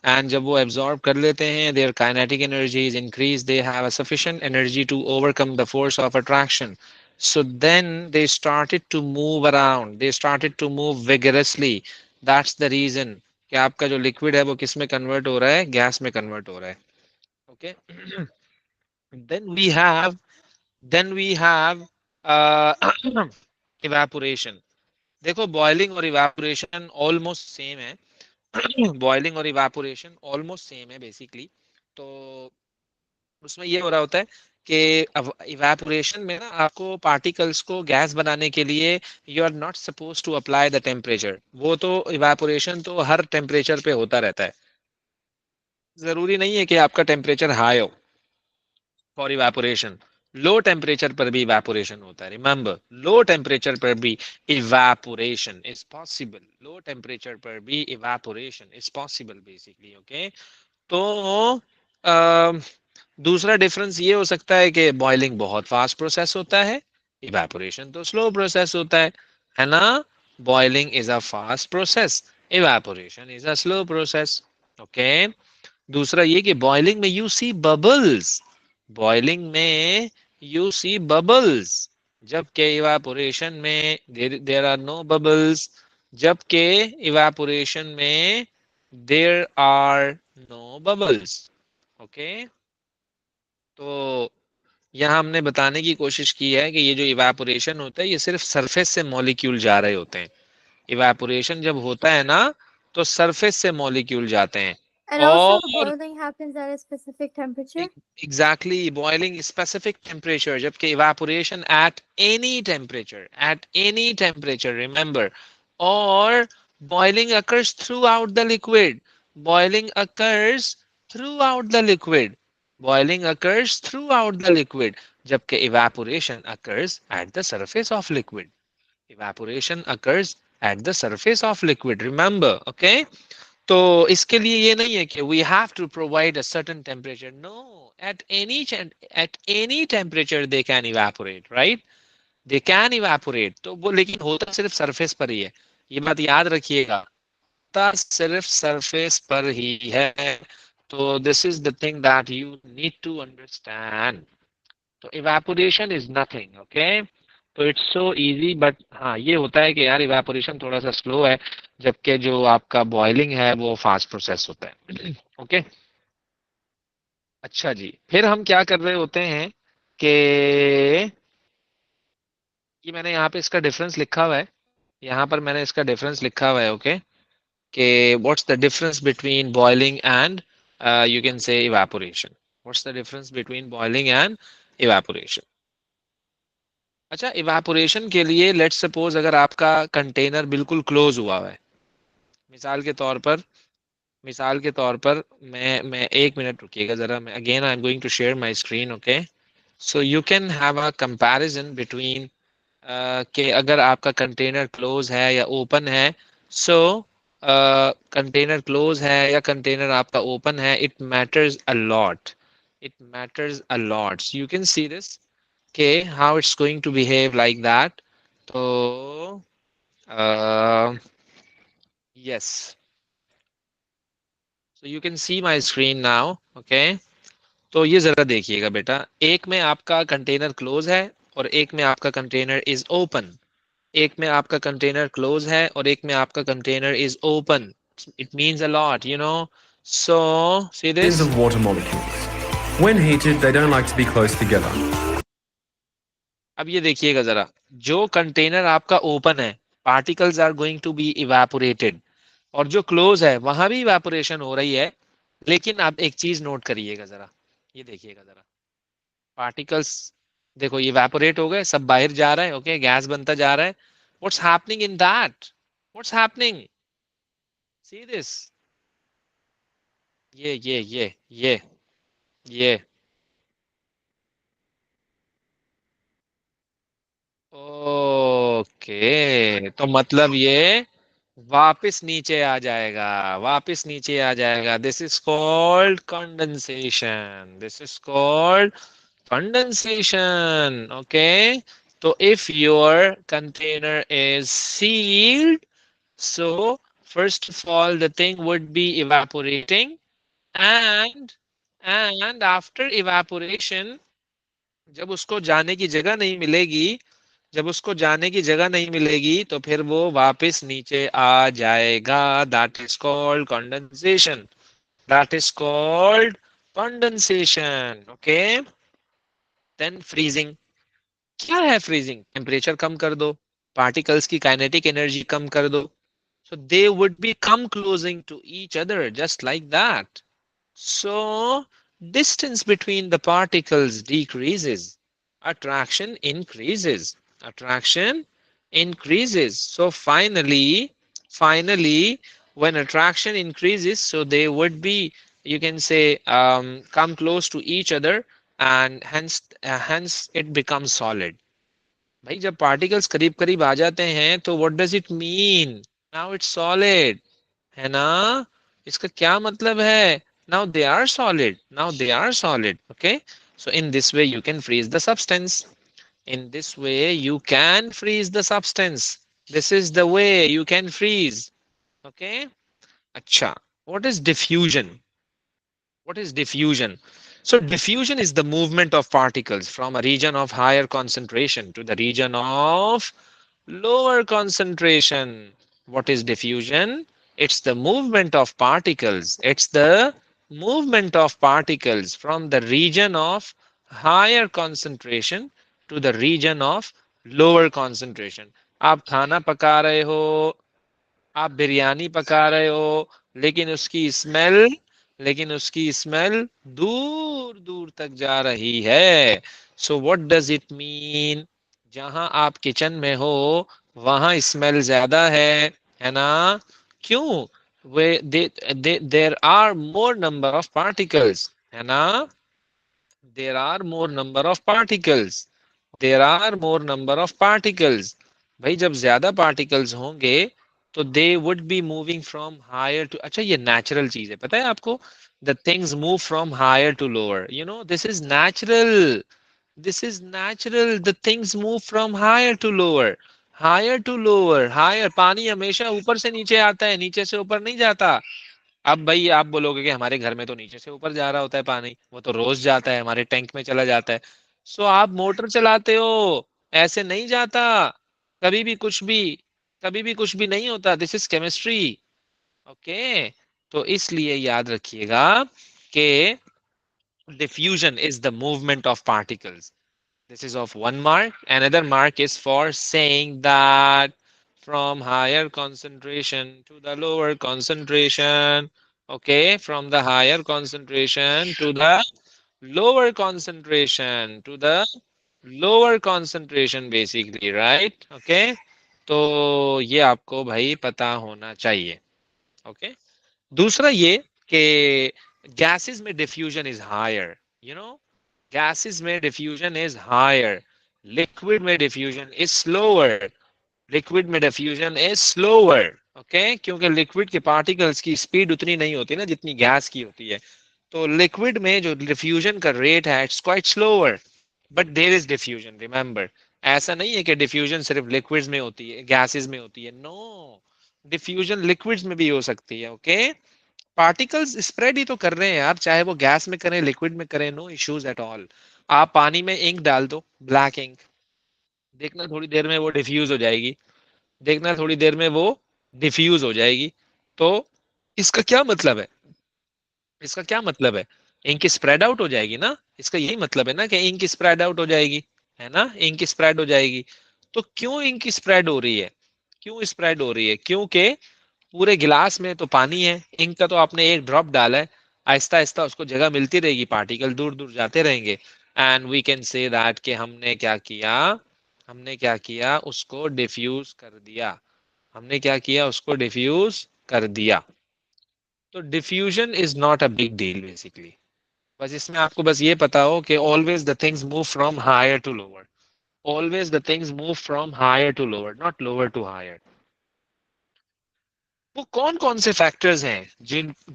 And जब वो एब्जॉर्ब कर लेते हैं, their kinetic energy is increase, they have a sufficient energy to overcome the force of attraction. So then they started to move around, they started to move vigorously. That's the reason कि आपका जो liquid है वो किस में convert हो रहा है, गैस में कन्वर्ट हो रहा है. Okay, then we have uh, evaporation. देखो बॉइलिंग और इवेपोरेशन ऑलमोस्ट सेम है. बॉइलिंग और इवेपोरेशन ऑलमोस्ट सेम है बेसिकली. तो उसमें ये हो रहा होता है कि इवेपोरेशन में ना आपको पार्टिकल्स को गैस बनाने के लिए you are not suppose to apply the temperature. वो तो इवेपोरेशन तो हर टेम्परेचर पे होता रहता है, जरूरी नहीं है कि आपका टेम्परेचर हाई हो फॉर इवेपोरेशन। लो टेम्परेचर पर भी इवेपोरेशन होता है, रिमेंबर, लो टेम्परेचर पर भी evaporation is possible, low temperature पर भी evaporation is possible basically. Okay, तो दूसरा डिफरेंस ये हो सकता है कि बॉइलिंग बहुत फास्ट प्रोसेस होता है, इवेपोरेशन तो स्लो प्रोसेस होता है ना। Boiling is a fast process, evaporation is a slow process. Okay, दूसरा ये कि बॉइलिंग में यू सी बबल्स, बॉइलिंग में यू सी बबल्स, जबकि इवेपोरेशन में देर आर नो बबल्स, जबकि इवेपोरेशन में there are no bubbles. Okay, तो यहाँ हमने बताने की कोशिश की है कि ये जो इवेपोरेशन होता है ये सिर्फ सरफेस से मॉलिक्यूल जा रहे होते हैं। इवेपोरेशन जब होता है ना तो सरफेस से मॉलिक्यूल जाते हैं। And also, और boiling happens at a specific temperature. Exactly, boiling specific temperature, जबकि evaporation at any temperature, remember. और boiling occurs throughout the liquid, boiling occurs throughout the liquid, boiling occurs throughout the liquid, जबकि evaporation occurs at the surface of liquid, evaporation occurs at the surface of liquid, remember. Okay, तो इसके लिए ये नहीं है कि we have to provide a certain temperature, no, at any temperature they can evaporate, right, they can evaporate। तो वो लेकिन होता सिर्फ सरफेस पर ही है, ये बात याद रखिएगा, होता सिर्फ सरफेस पर ही है। तो this is the thing that you need to understand. तो इवेपोरेशन इज नथिंग। ओके, तो इट्स सो इजी, बट हाँ ये होता है कि यार इवेपोरेशन थोड़ा सा स्लो है, जबकि जो आपका बॉइलिंग है वो फास्ट प्रोसेस होता है। ओके, अच्छा जी, फिर हम क्या कर रहे होते हैं कि ये मैंने यहाँ पे इसका डिफरेंस लिखा हुआ है, यहाँ पर मैंने इसका डिफरेंस लिखा हुआ है। ओके, कि what's the difference between boiling and you can say evaporation, what's the difference between boiling and evaporation. अच्छा, इवेपोरेशन के लिए लेट्स सपोज अगर आपका कंटेनर बिल्कुल क्लोज हुआ है, मिसाल के तौर पर, मिसाल के तौर पर मैं एक मिनट रुकिएगा जरा, मैं again I am going to share my screen. Okay, so you can have a comparison between कि अगर आपका कंटेनर क्लोज है या ओपन है। सो कंटेनर क्लोज है या कंटेनर आपका ओपन है, it matters a lot, it matters a lot. You can see this okay, how it's going to behave like that. So yes, so you can see my screen now. Okay, तो ये जरा देखिएगा बेटा, एक में आपका container close है और एक में आपका कंटेनर इज ओपन, एक में आपका कंटेनर क्लोज है और एक में आपका container is open. It means a lot, you know, so see this, of water molecules. When heated, they don't like to be close together. अब ये देखिएगा जरा, जो कंटेनर आपका ओपन है particles are going to be evaporated, और जो close है वहां भी इवेपोरेशन हो रही है। लेकिन आप एक चीज नोट करिएगा जरा, ये देखिएगा जरा, पार्टिकल्स देखो इवेपोरेट हो गए, सब बाहर जा रहा है। ओके, गैस बनता जा रहा है। What's happening in that, what's happening, see this, ये ओके, तो मतलब ये वापस नीचे आ जाएगा, वापस नीचे आ जाएगा। This is called condensation, this is called condensation. Okay, तो if your container is sealed, so first of all the thing would be evaporating, and after evaporation, जब उसको जाने की जगह नहीं मिलेगी, जब उसको जाने की जगह नहीं मिलेगी तो फिर वो वापस नीचे आ जाएगा। That is called condensation, that is called condensation. Okay, then freezing, क्या है फ्रीजिंग? टेम्परेचर कम कर दो, पार्टिकल्स की काइनेटिक एनर्जी कम कर दो, so they would be come closing to each other just like that. So distance between the particles decreases, attraction increases. Attraction increases. So finally, when attraction increases, so they would be, you can say, come close to each other, and hence it becomes solid. भाई जब particles करीब करीब आ जाते हैं तो what does it mean? Now it's solid, है ना? इसका क्या मतलब है? Now they are solid, now they are solid. Okay, so in this way you can freeze the substance. In this way you can freeze the substance. This is the way you can freeze. Okay. Acha, what is diffusion? What is diffusion? So diffusion is the movement of particles from a region of higher concentration to the region of lower concentration. What is diffusion? It's the movement of particles. It's the movement of particles from the region of higher concentration to the region of lower concentration. आप खाना पका रहे हो, आप बिरयानी पका रहे हो, लेकिन उसकी स्मेल दूर दूर तक जा रही है. So what does it mean? जहां आप किचन में हो वहां स्मेल ज्यादा है ना? क्यों? वे there are more number of particles, है ना? There are more number of particles, there are more number of particles. भाई जब ज्यादा पार्टिकल्स होंगे तो they would be moving from higher to, अच्छा ये नेचुरल चीज है, पता है आपको? The things move from higher to lower, you know, this is natural. This is natural. The things move from higher to lower. Higher to lower. Higher. पानी हमेशा ऊपर से नीचे आता है, नीचे से ऊपर नहीं जाता. अब भाई आप बोलोगे कि हमारे घर में तो नीचे से ऊपर जा रहा होता है पानी, वो तो रोज जाता है, हमारे टैंक में चला जाता है. सो आप मोटर चलाते हो, ऐसे नहीं जाता. कभी भी कुछ भी, कभी भी कुछ भी नहीं होता. This is chemistry. ओके, तो इसलिए याद रखिएगा कि diffusion is the movement of particles. This is of one mark. Another mark is for saying that from higher concentration to the lower concentration. Okay, from the higher concentration to the lower concentration to the lower concentration basically, right? Okay, तो ये आपको भाई पता होना चाहिए. Okay, दूसरा ये कि gases में diffusion is higher, you know, gases में diffusion is higher, liquid में diffusion is slower, liquid में diffusion is slower. okay, क्योंकि liquid के particles की speed उतनी नहीं होती ना जितनी gas की होती है. तो liquid में जो diffusion का rate है it's quite slower, but there is diffusion, remember. ऐसा नहीं है कि diffusion सिर्फ liquids में होती है, gases में होती है. no, diffusion liquids में भी हो सकती है. okay, पार्टिकल्स स्प्रेड ही तो कर रहे हैं यार, चाहे वो गैस में करें, लिक्विड में करें, नो इश्यूज एट ऑल. आप पानी में इंक डाल दो, ब्लैक इंक, देखना थोड़ी देर में वो डिफ्यूज हो जाएगी, देखना थोड़ी देर में वो डिफ्यूज हो जाएगी. तो इसका क्या मतलब है? इसका क्या मतलब है? इंक स्प्रेड आउट हो जाएगी ना, इसका यही मतलब है ना कि इंक स्प्रेड आउट हो जाएगी, है ना? इंक स्प्रेड हो जाएगी. तो क्यों इंक स्प्रेड हो रही है? क्यों स्प्रेड हो रही है? क्योंकि पूरे गिलास में तो पानी है, इंक का तो आपने एक ड्रॉप डाला है, आहिस्ता आहिस्ता उसको जगह मिलती रहेगी, पार्टिकल दूर दूर जाते रहेंगे. And we can say that कि हमने क्या किया, उसको डिफ्यूज कर दिया. हमने क्या किया, उसको डिफ्यूज कर दिया. तो diffusion is not a big deal basically. बस इसमें आपको बस ये पता हो कि always the things move from higher to lower, always the things move from higher to lower, not lower to higher. वो कौन कौन से फैक्टर्स हैं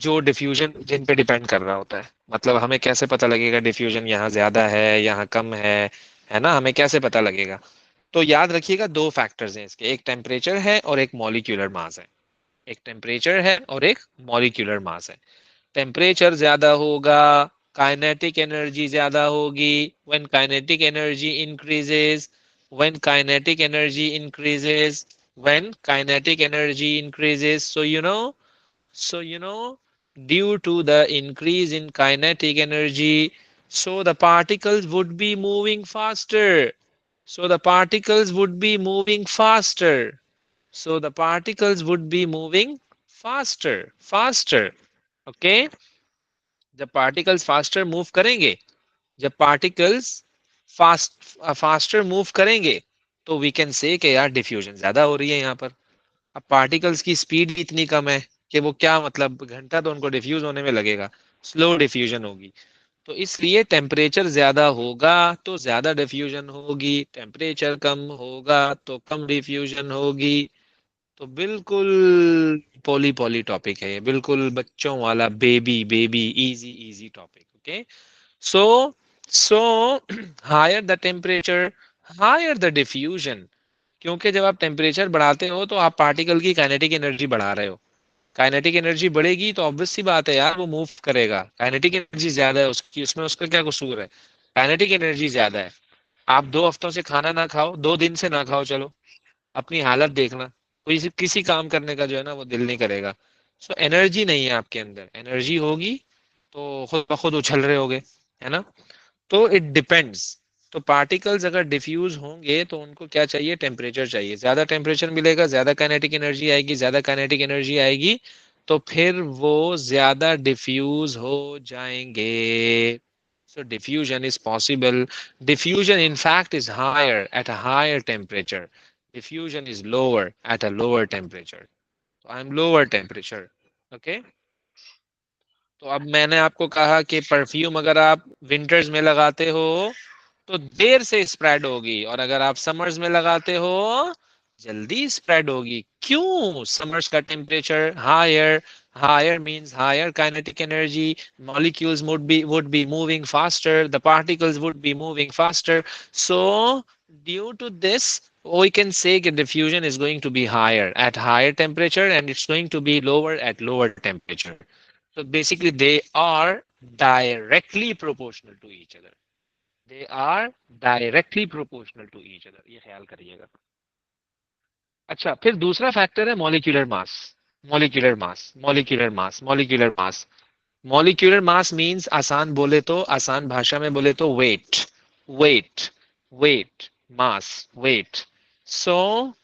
जो डिफ्यूजन जिन पे डिपेंड कर रहा होता है? मतलब हमें कैसे पता लगेगा डिफ्यूजन यहाँ ज्यादा है यहाँ कम है ना? हमें कैसे पता लगेगा? तो याद रखिएगा दो फैक्टर्स हैं इसके, एक टेम्परेचर है और एक मॉलिक्यूलर मास है. एक टेम्परेचर है और एक मॉलिक्यूलर मास है. टेम्परेचर ज्यादा होगा, काइनेटिक एनर्जी ज्यादा होगी. When kinetic energy increases, when kinetic energy increases, when kinetic energy increases, so due to the increase in kinetic energy, so the particles would be moving faster, so the particles would be moving faster, so the particles would be moving faster. Okay, जब particles faster move करेंगे, जब particles faster move करेंगे तो we can से कि यार diffusion ज्यादा हो रही है यहाँ पर। अब पार्टिकल्स की स्पीड इतनी कम है कि वो क्या मतलब घंटा तो उनको डिफ्यूज होने में लगेगा, स्लो डिफ्यूजन होगी। तो इसलिए टेम्परेचर ज्यादा होगा तो ज्यादा डिफ्यूजन होगी, टेम्परेचर कम होगा तो कम डिफ्यूजन होगी। तो बिल्कुल पॉली पॉली टॉपिक है ये, बिल्कुल बच्चों वाला baby baby easy easy topic. Okay, so so higher the temperature higher the diffusion, क्योंकि जब आप टेम्परेचर बढ़ाते हो तो आप पार्टिकल की काइनेटिक एनर्जी बढ़ा रहे हो। काइनेटिक एनर्जी बढ़ेगी तो ऑब्वियस सी बात है यार वो मूव करेगा। काइनेटिक एनर्जी ज्यादा है उसकी, उसमें उसका क्या कसूर है, काइनेटिक एनर्जी ज्यादा है। आप 2 हफ्तों से खाना ना खाओ, 2 दिन से ना खाओ, चलो अपनी हालत देखना, कोई किसी काम करने का जो है ना वो दिल नहीं करेगा। सो एनर्जी नहीं है आपके अंदर, एनर्जी होगी तो खुद ब खुद उछल रहे होगे, है ना। तो इट डिपेंड्स। तो पार्टिकल्स अगर डिफ्यूज होंगे तो उनको क्या चाहिए, टेम्परेचर चाहिए, ज्यादा टेम्परेचर मिलेगा, ज्यादा काइनेटिक एनर्जी आएगी, ज्यादा काइनेटिक एनर्जी आएगी तो फिर वो ज्यादा डिफ्यूज हो जाएंगे। So diffusion is possible. Diffusion in fact is higher at a higher temperature. Diffusion is lower at a lower temperature. So I'm lower temperature. Okay. तो अब मैंने आपको कहा कि परफ्यूम अगर आप विंटर्स में लगाते हो तो देर से स्प्रेड होगी, और अगर आप समर्स में लगाते हो जल्दी स्प्रेड होगी। क्यों? समर्स का temperature higher, higher means higher kinetic energy, molecules would be moving faster, the particles would be moving faster. So due to this we can say that diffusion is going to be higher at higher temperature and it's going to be lower at lower temperature. So basically they are directly proportional to each other. They are directly proportional to each other. ये ख्याल करिएगा। अच्छा, फिर दूसरा factor है molecular mass. Molecular mass, molecular mass, molecular mass. Molecular mass means आसान बोले तो, आसान भाषा में बोले तो वेट, वेट, वेट, मास, वेट। सो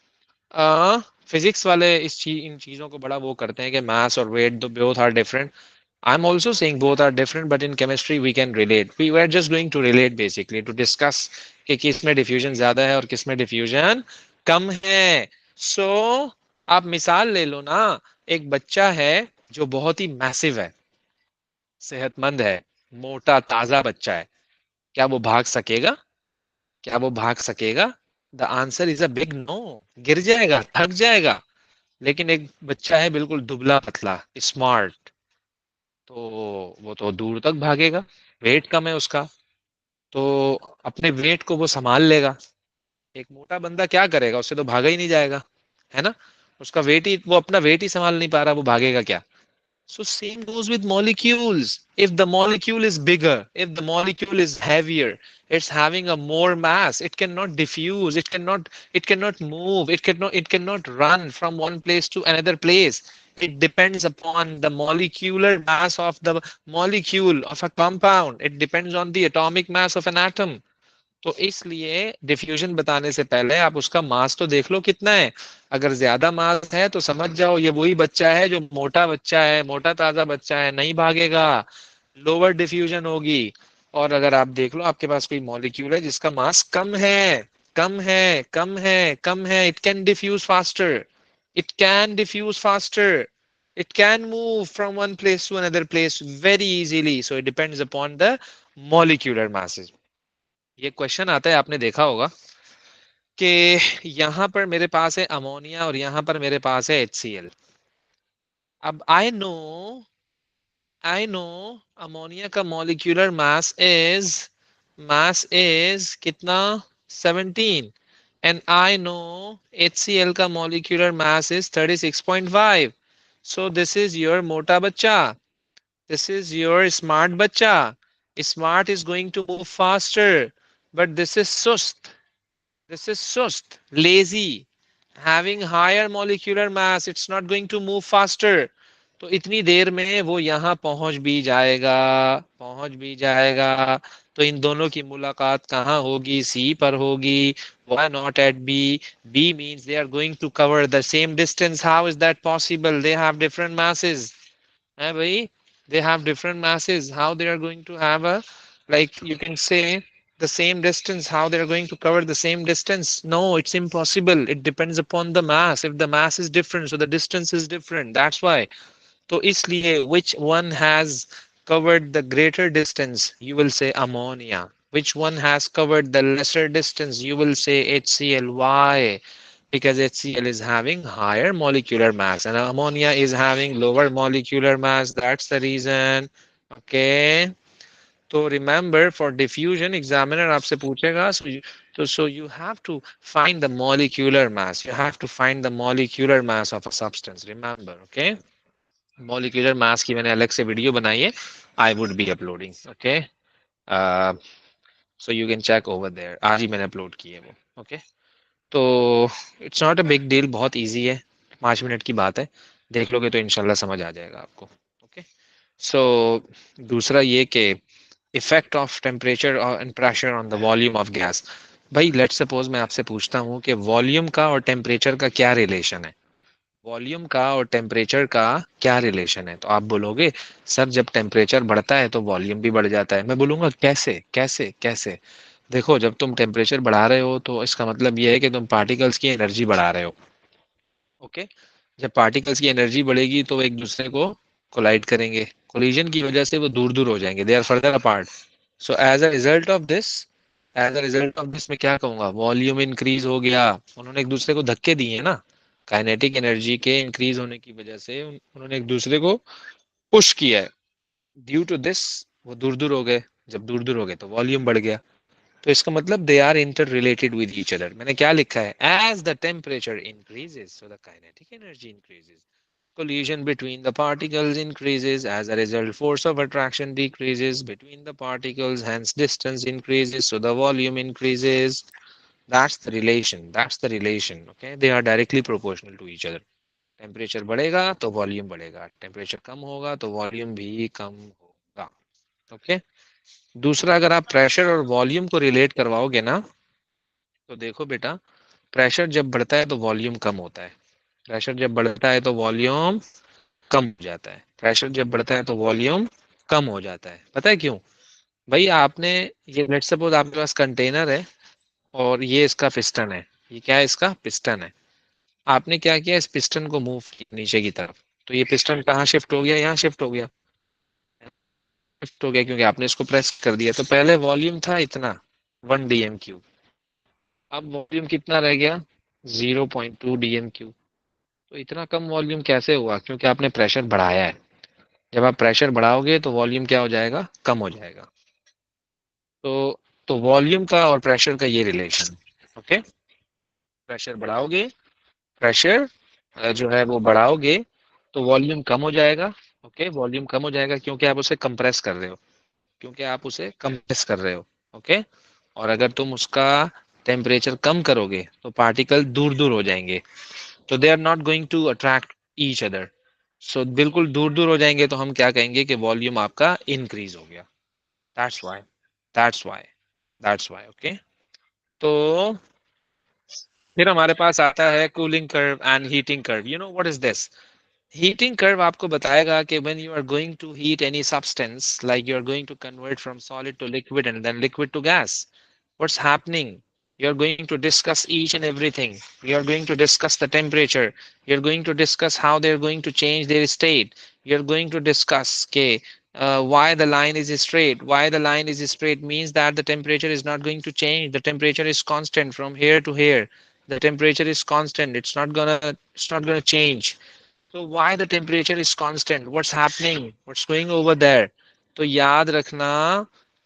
फिजिक्स वाले इन चीजों को बड़ा वो करते हैं कि मास और वेट दो both are different. I'm also saying both are different, but in chemistry we can relate. We were just going to relate basically to discuss कि किस में diffusion ज्यादा है और किस में diffusion कम है। So आप मिसाल ले लो ना, एक बच्चा है जो बहुत ही मैसिव है, सेहतमंद है, मोटा ताजा बच्चा है, क्या वो भाग सकेगा? क्या वो भाग सकेगा? The answer is a big no. गिर जाएगा, थक जाएगा। लेकिन एक बच्चा है बिल्कुल दुबला पतला, स्मार्ट, तो वो तो दूर तक भागेगा, वेट कम है उसका, तो अपने वेट को वो संभाल लेगा। एक मोटा बंदा क्या करेगा, उससे तो भागा ही नहीं जाएगा, है ना। उसका वेट ही, वो अपना वेट ही संभाल नहीं पा रहा, वो भागेगा क्या। So same goes with molecules. If the molecule is bigger, if the molecule is heavier, it's having a more mass. It cannot diffuse. It cannot move. It cannot run from one place to another place. It depends upon the molecular mass of the molecule of a compound. It depends on the atomic mass of an atom. तो इसलिए diffusion बताने से पहले आप उसका मास तो देख लो कितना है। अगर ज्यादा मास है तो समझ जाओ ये वही बच्चा है जो मोटा बच्चा है, मोटा ताजा बच्चा है, नहीं भागेगा, लोअर डिफ्यूजन होगी। और अगर आप देख लो आपके पास कोई मॉलिक्यूल है जिसका मास कम है, कम है, कम है, कम है, it can diffuse faster, it can diffuse faster, it can move from one place to another place very easily. So it depends upon the molecular masses. ये क्वेश्चन आता है, आपने देखा होगा कि यहाँ पर मेरे पास है अमोनिया और यहाँ पर मेरे पास है HCl। अब आई नो अमोनिया का मॉलिक्यूलर मास इज कितना, 17, एंड आई नो HCl का molecular mass is 36.5। So this is your मोटा बच्चा, this is your smart बच्चा। Smart is going to move faster, but this is sust. This is sust, lazy, having higher molecular mass. It's not going to move faster. तो इतनी देर में वो यहाँ पहुंच भी जाएगा, पहुंच भी जाएगा। तो इन दोनों की मुलाकात कहाँ होगी? सी पर होगी। Why not at B? B means they are going to cover the same distance. How is that possible? They have different masses. है भाई, They have different masses. How they are going to have a, like you can say, the same distance, how they are going to cover the same distance? No, it's impossible. It depends upon the mass. If the mass is different, so the distance is different. That's why. So इसलिए which one has covered the greater distance? You will say ammonia. Which one has covered the lesser distance? You will say HCl. Why? Because HCl is having higher molecular mass and ammonia is having lower molecular mass. That's the reason. Okay. So remember, for diffusion, examiner आपसे पूछेगा, so you have to find the molecular mass. You have to find the molecular mass of a substance. Remember, okay? Molecular mass की मैंने अलग से video बनाई है. I would be uploading. Okay. Uh, so you can check over there. आज ही मैंने upload की है वो. Okay. तो it's not a big deal, बहुत इजी है, 5 मिनट की बात है, देख लोगे तो इनशाला समझ आ जाएगा आपको. ओके. सो दूसरा ये कि effect of temperature and pressure on the volume of gas. भाई लेट्स सपोज मैं आपसे पूछता हूँ कि वॉल्यूम का और टेम्परेचर का क्या रिलेशन है. वॉल्यूम का और टेम्परेचर का क्या रिलेशन है? तो आप बोलोगे सर जब टेम्परेचर बढ़ता है तो वॉल्यूम भी बढ़ जाता है. मैं बोलूंगा कैसे कैसे कैसे. देखो, जब तुम टेम्परेचर बढ़ा रहे हो तो इसका मतलब ये है कि तुम पार्टिकल्स की एनर्जी बढ़ा रहे हो. ओके. जब पार्टिकल्स की एनर्जी बढ़ेगी तो वो एक दूसरे को कोलाइड करेंगे. कोलिजन की वजह से वो दूर दूर हो जाएंगे. They are further apart. So as a result of this मैं क्या कहूंगा, वॉल्यूम इंक्रीज हो गया. उन्होंने एक दूसरे को धक्के दिए ना. काइनेटिक एनर्जी के इंक्रीज होने की वजह से उन्होंने एक दूसरे को पुश किया है. ड्यू टू दिस वो दूर दूर हो गए. जब दूर दूर हो गए तो वॉल्यूम बढ़ गया. तो इसका मतलब they are interrelated with each other. मैंने क्या लिखा है, as the temperature increases so the kinetic energy increases. Collision between the particles increases. As a result, force of attraction decreases between the particles, hence distance increases, so the volume increases. That's the relation. That's the relation. Okay, they are directly proportional to each other. Temperature बढ़ेगा तो volume बढ़ेगा, temperature कम होगा तो volume भी कम होगा. Okay. दूसरा, अगर आप प्रेशर और वॉल्यूम को रिलेट करवाओगे ना, तो देखो बेटा, प्रेशर जब बढ़ता है तो वॉल्यूम कम होता है. प्रेशर जब बढ़ता है तो वॉल्यूम कम हो जाता है. प्रेशर जब बढ़ता है तो वॉल्यूम कम हो जाता है. पता है क्यों? भाई आपने, ये लेट्स सपोज आपके पास कंटेनर है और ये इसका पिस्टन है. ये क्या है? इसका पिस्टन है. आपने क्या किया, इस पिस्टन को मूव किया नीचे की तरफ. तो ये पिस्टन कहाँ शिफ्ट हो गया? यहाँ शिफ्ट हो गया. शिफ्ट हो गया क्योंकि आपने इसको प्रेस कर दिया. तो पहले वॉल्यूम था इतना, 1 dm3. अब वॉल्यूम कितना रह गया? 0.2 dm3. तो इतना कम वॉल्यूम कैसे हुआ? क्योंकि आपने प्रेशर बढ़ाया है. जब आप प्रेशर बढ़ाओगे तो वॉल्यूम क्या हो जाएगा? कम हो जाएगा. तो वॉल्यूम का और प्रेशर का ये रिलेशन. ओके. प्रेशर बढ़ाओगे, प्रेशर जो है वो बढ़ाओगे तो वॉल्यूम कम हो जाएगा. ओके. वॉल्यूम कम हो जाएगा क्योंकि आप उसे कंप्रेस कर रहे हो. क्योंकि आप उसे कंप्रेस कर रहे हो. ओके. और अगर तुम उसका टेम्परेचर कम करोगे तो पार्टिकल दूर दूर हो जाएंगे. तो they are not going to attract each other. So बिल्कुल दूर दूर हो जाएंगे तो हम क्या कहेंगे कि वॉल्यूम आपका इंक्रीज हो गया. That's why. That's why. That's why. Okay. तो फिर हमारे पास आता है cooling curve and heating curve. You know what is this? Heating curve आपको बताएगा कि when you are going to heat any substance, like you are going to convert from solid to liquid and then liquid to gas, what's happening? You're going to discuss each and everything. You're going to discuss the temperature. You're going to discuss how they're going to change their state. You're going to discuss why the line is straight. Why the line is straight means that the temperature is not going to change. The temperature is constant from here to here. The temperature is constant. It's not gonna change. So why the temperature is constant? What's happening? What's going over there? तो याद रखना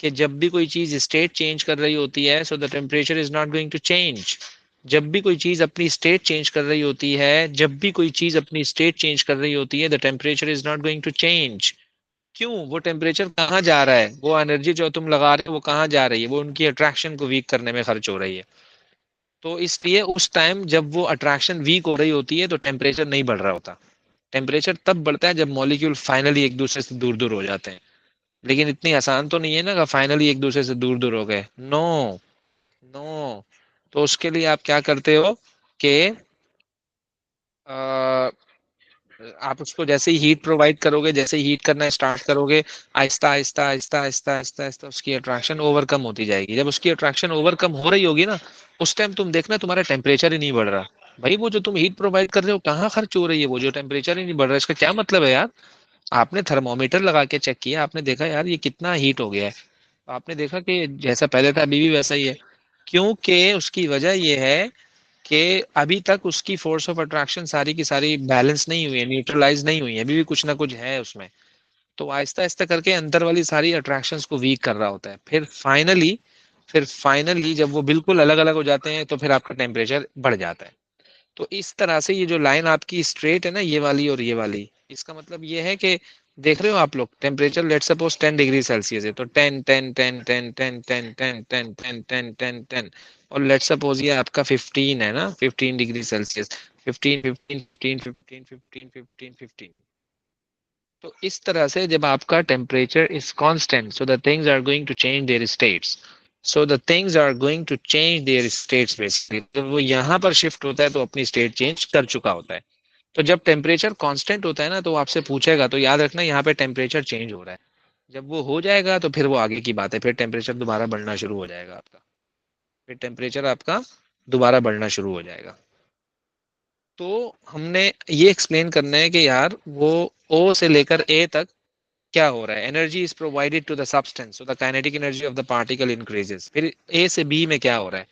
कि जब भी कोई चीज state change कर रही होती है, so the temperature is not going to change. जब भी कोई चीज अपनी स्टेट चेंज कर रही होती है, जब भी कोई चीज अपनी स्टेट चेंज कर रही होती है, the temperature is not going to change. क्यों? वो टेम्परेचर कहाँ जा रहा है? वो एनर्जी जो तुम लगा रहे हो वो कहाँ जा रही है? वो उनकी अट्रैक्शन को वीक करने में खर्च हो रही है. तो इसलिए उस टाइम जब वो अट्रैक्शन वीक हो रही होती है तो टेम्परेचर नहीं बढ़ रहा होता. टेम्परेचर तब बढ़ता है जब मॉलिक्यूल फाइनली एक दूसरे से दूर दूर हो जाते हैं. लेकिन इतनी आसान तो नहीं है ना कि फाइनली एक दूसरे से दूर दूर हो गए. नो. नो. तो उसके लिए आप क्या करते हो कि आप उसको जैसे ही हीट प्रोवाइड करोगे, जैसे ही हीट करना स्टार्ट करोगे, आहिस्ता आहिस्ता आहिस्ता आहिस्ता आहिस्ता आहिस्ता उसकी अट्रैक्शन ओवरकम होती जाएगी। जब उसकी अट्रैक्शन ओवरकम हो रही होगी ना, उस टाइम तुम देखना तुम्हारा टेम्परेचर ही नहीं बढ़ रहा। भाई वो जो तुम हीट प्रोवाइड कर रहे हो कहाँ खर्च हो रही है, वो जो टेम्परेचर ही नहीं बढ़ रहा, इसका क्या मतलब है यार? आपने थर्मोमीटर लगा के चेक किया, आपने देखा यार ये कितना हीट हो गया है, आपने देखा कि जैसा पहले था अभी भी वैसा ही है। क्योंकि उसकी वजह ये है कि अभी तक उसकी फोर्स ऑफ अट्रैक्शन सारी की सारी बैलेंस नहीं हुई है, न्यूट्रलाइज नहीं हुई है, अभी भी कुछ ना कुछ है उसमें। तो आहिस्ता आहिस्ता करके अंदर वाली सारी अट्रैक्शंस को वीक कर रहा होता है। फिर फाइनली जब वो बिल्कुल अलग अलग हो जाते हैं तो फिर आपका टेम्परेचर बढ़ जाता है। तो इस तरह से ये जो लाइन आपकी स्ट्रेट है ना, ये वाली और ये वाली, इसका मतलब ये है कि देख रहे हो आप लोग temperature let suppose 10 degree Celsius है, तो 10 10 10 10 10 10 10 10 10 10 10 10, और लेट सपोज ये आपका 15 है ना, 15 डिग्री सेल्सियस, 15 15 15 15 15 15 15। तो इस तरह से जब आपका temperature is constant, so the things are going to change their states, so the things are going to change their states basically. तो वो यहाँ पर शिफ्ट होता है तो अपनी स्टेट चेंज कर चुका होता है। तो जब टेम्परेचर कांस्टेंट होता है ना, तो वो आपसे पूछेगा, तो याद रखना यहाँ पे टेम्परेचर चेंज हो रहा है। जब वो हो जाएगा तो फिर वो आगे की बात है, फिर टेम्परेचर दोबारा बढ़ना शुरू हो जाएगा आपका, फिर टेम्परेचर आपका दोबारा बढ़ना शुरू हो जाएगा। तो हमने ये एक्सप्लेन करना है कि यार वो ओ से लेकर ए तक क्या हो रहा है। Energy is provided to the substance, so the kinetic energy of the particle increases. फिर ए से बी में क्या हो रहा है?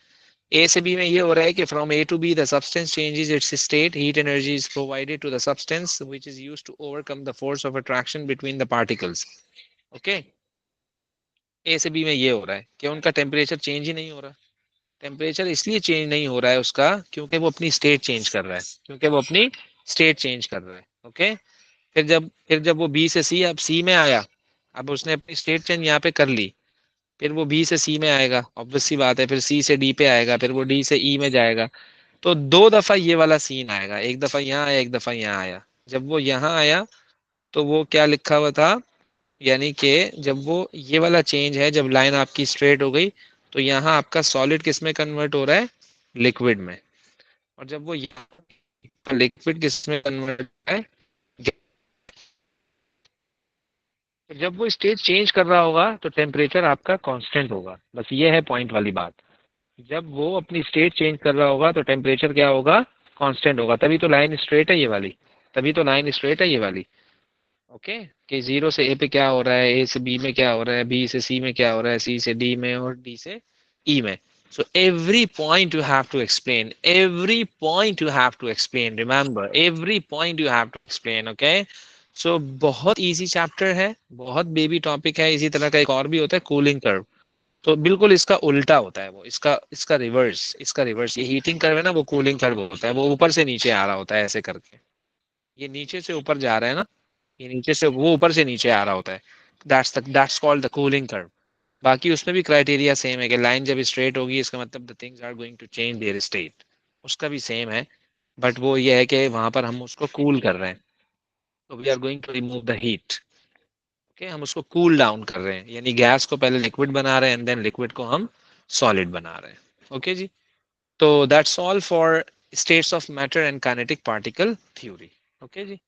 ए से बी में ये हो रहा है कि from A to B the substance changes its state, heat energy is provided to the substance which is used to overcome the force of attraction between the particles. Okay, A से B में ये हो रहा है कि उनका temperature change ही नहीं हो रहा। टेम्परेचर इसलिए चेंज नहीं हो रहा है उसका क्योंकि वो अपनी स्टेट चेंज कर रहा है, क्योंकि वो अपनी स्टेट चेंज कर रहा है। ओके, फिर जब वो बी से सी, अब सी में आया, अब उसने अपनी स्टेट चेंज यहाँ पे कर ली, फिर वो बी से सी में आएगा, ऑब्वियस सी बात है, फिर सी से डी पे आएगा, फिर वो डी से ई में जाएगा। तो दो दफा ये वाला सीन आएगा, एक दफा यहाँ आया, एक दफा यहाँ आया। जब वो यहाँ आया तो वो क्या लिखा हुआ था, यानी कि जब वो ये वाला चेंज है, जब लाइन आपकी स्ट्रेट हो गई, तो यहाँ आपका सॉलिड किस में कन्वर्ट हो रहा है? लिक्विड में। और जब वो लिक्विड किस में कन्वर्ट हो रहा है? तो जब वो स्टेट चेंज कर रहा होगा तो टेम्परेचर आपका कांस्टेंट होगा, बस ये है पॉइंट वाली बात। जब वो अपनी स्टेट चेंज कर रहा होगा तो टेम्परेचर क्या होगा? कांस्टेंट होगा। तभी तो लाइन स्ट्रेट है ये वाली, तभी तो लाइन स्ट्रेट है ये वाली। ओके, कि जीरो से ए पे क्या हो रहा है, ए से बी में क्या हो रहा है, बी से सी में क्या हो रहा है, सी से डी में, और डी से ई में। So every point you have to explain, every point you have to explain, remember every point you have to explain, okay? So बहुत easy chapter है, बहुत बेबी टॉपिक है। इसी तरह का एक और भी होता है कूलिंग कर्व, तो बिल्कुल इसका उल्टा होता है वो, इसका रिवर्स ये हीटिंग कर्व है ना, वो कूलिंग कर्व होता है, वो ऊपर से नीचे आ रहा होता है ऐसे करके। ये नीचे से ऊपर जा रहा है ना, ये नीचे से वो ऊपर से नीचे आ रहा होता है, that's called the cooling curve. बाकी उसमें भी क्राइटेरिया सेम है कि लाइन जब स्ट्रेट होगी इसका मतलब the things are going to change their state, उसका भी सेम है। बट वो ये है कि वहां पर हम उसको कूल कर रहे हैं, तो we are going to remove the heat. Okay, हम उसको कूल डाउन कर रहे हैं, यानी गैस को पहले लिक्विड बना रहे हैं एंड देन लिक्विड को हम सॉलिड बना रहे हैं। ओके जी, तो that's all for states of matter and kinetic particle theory. Okay ji.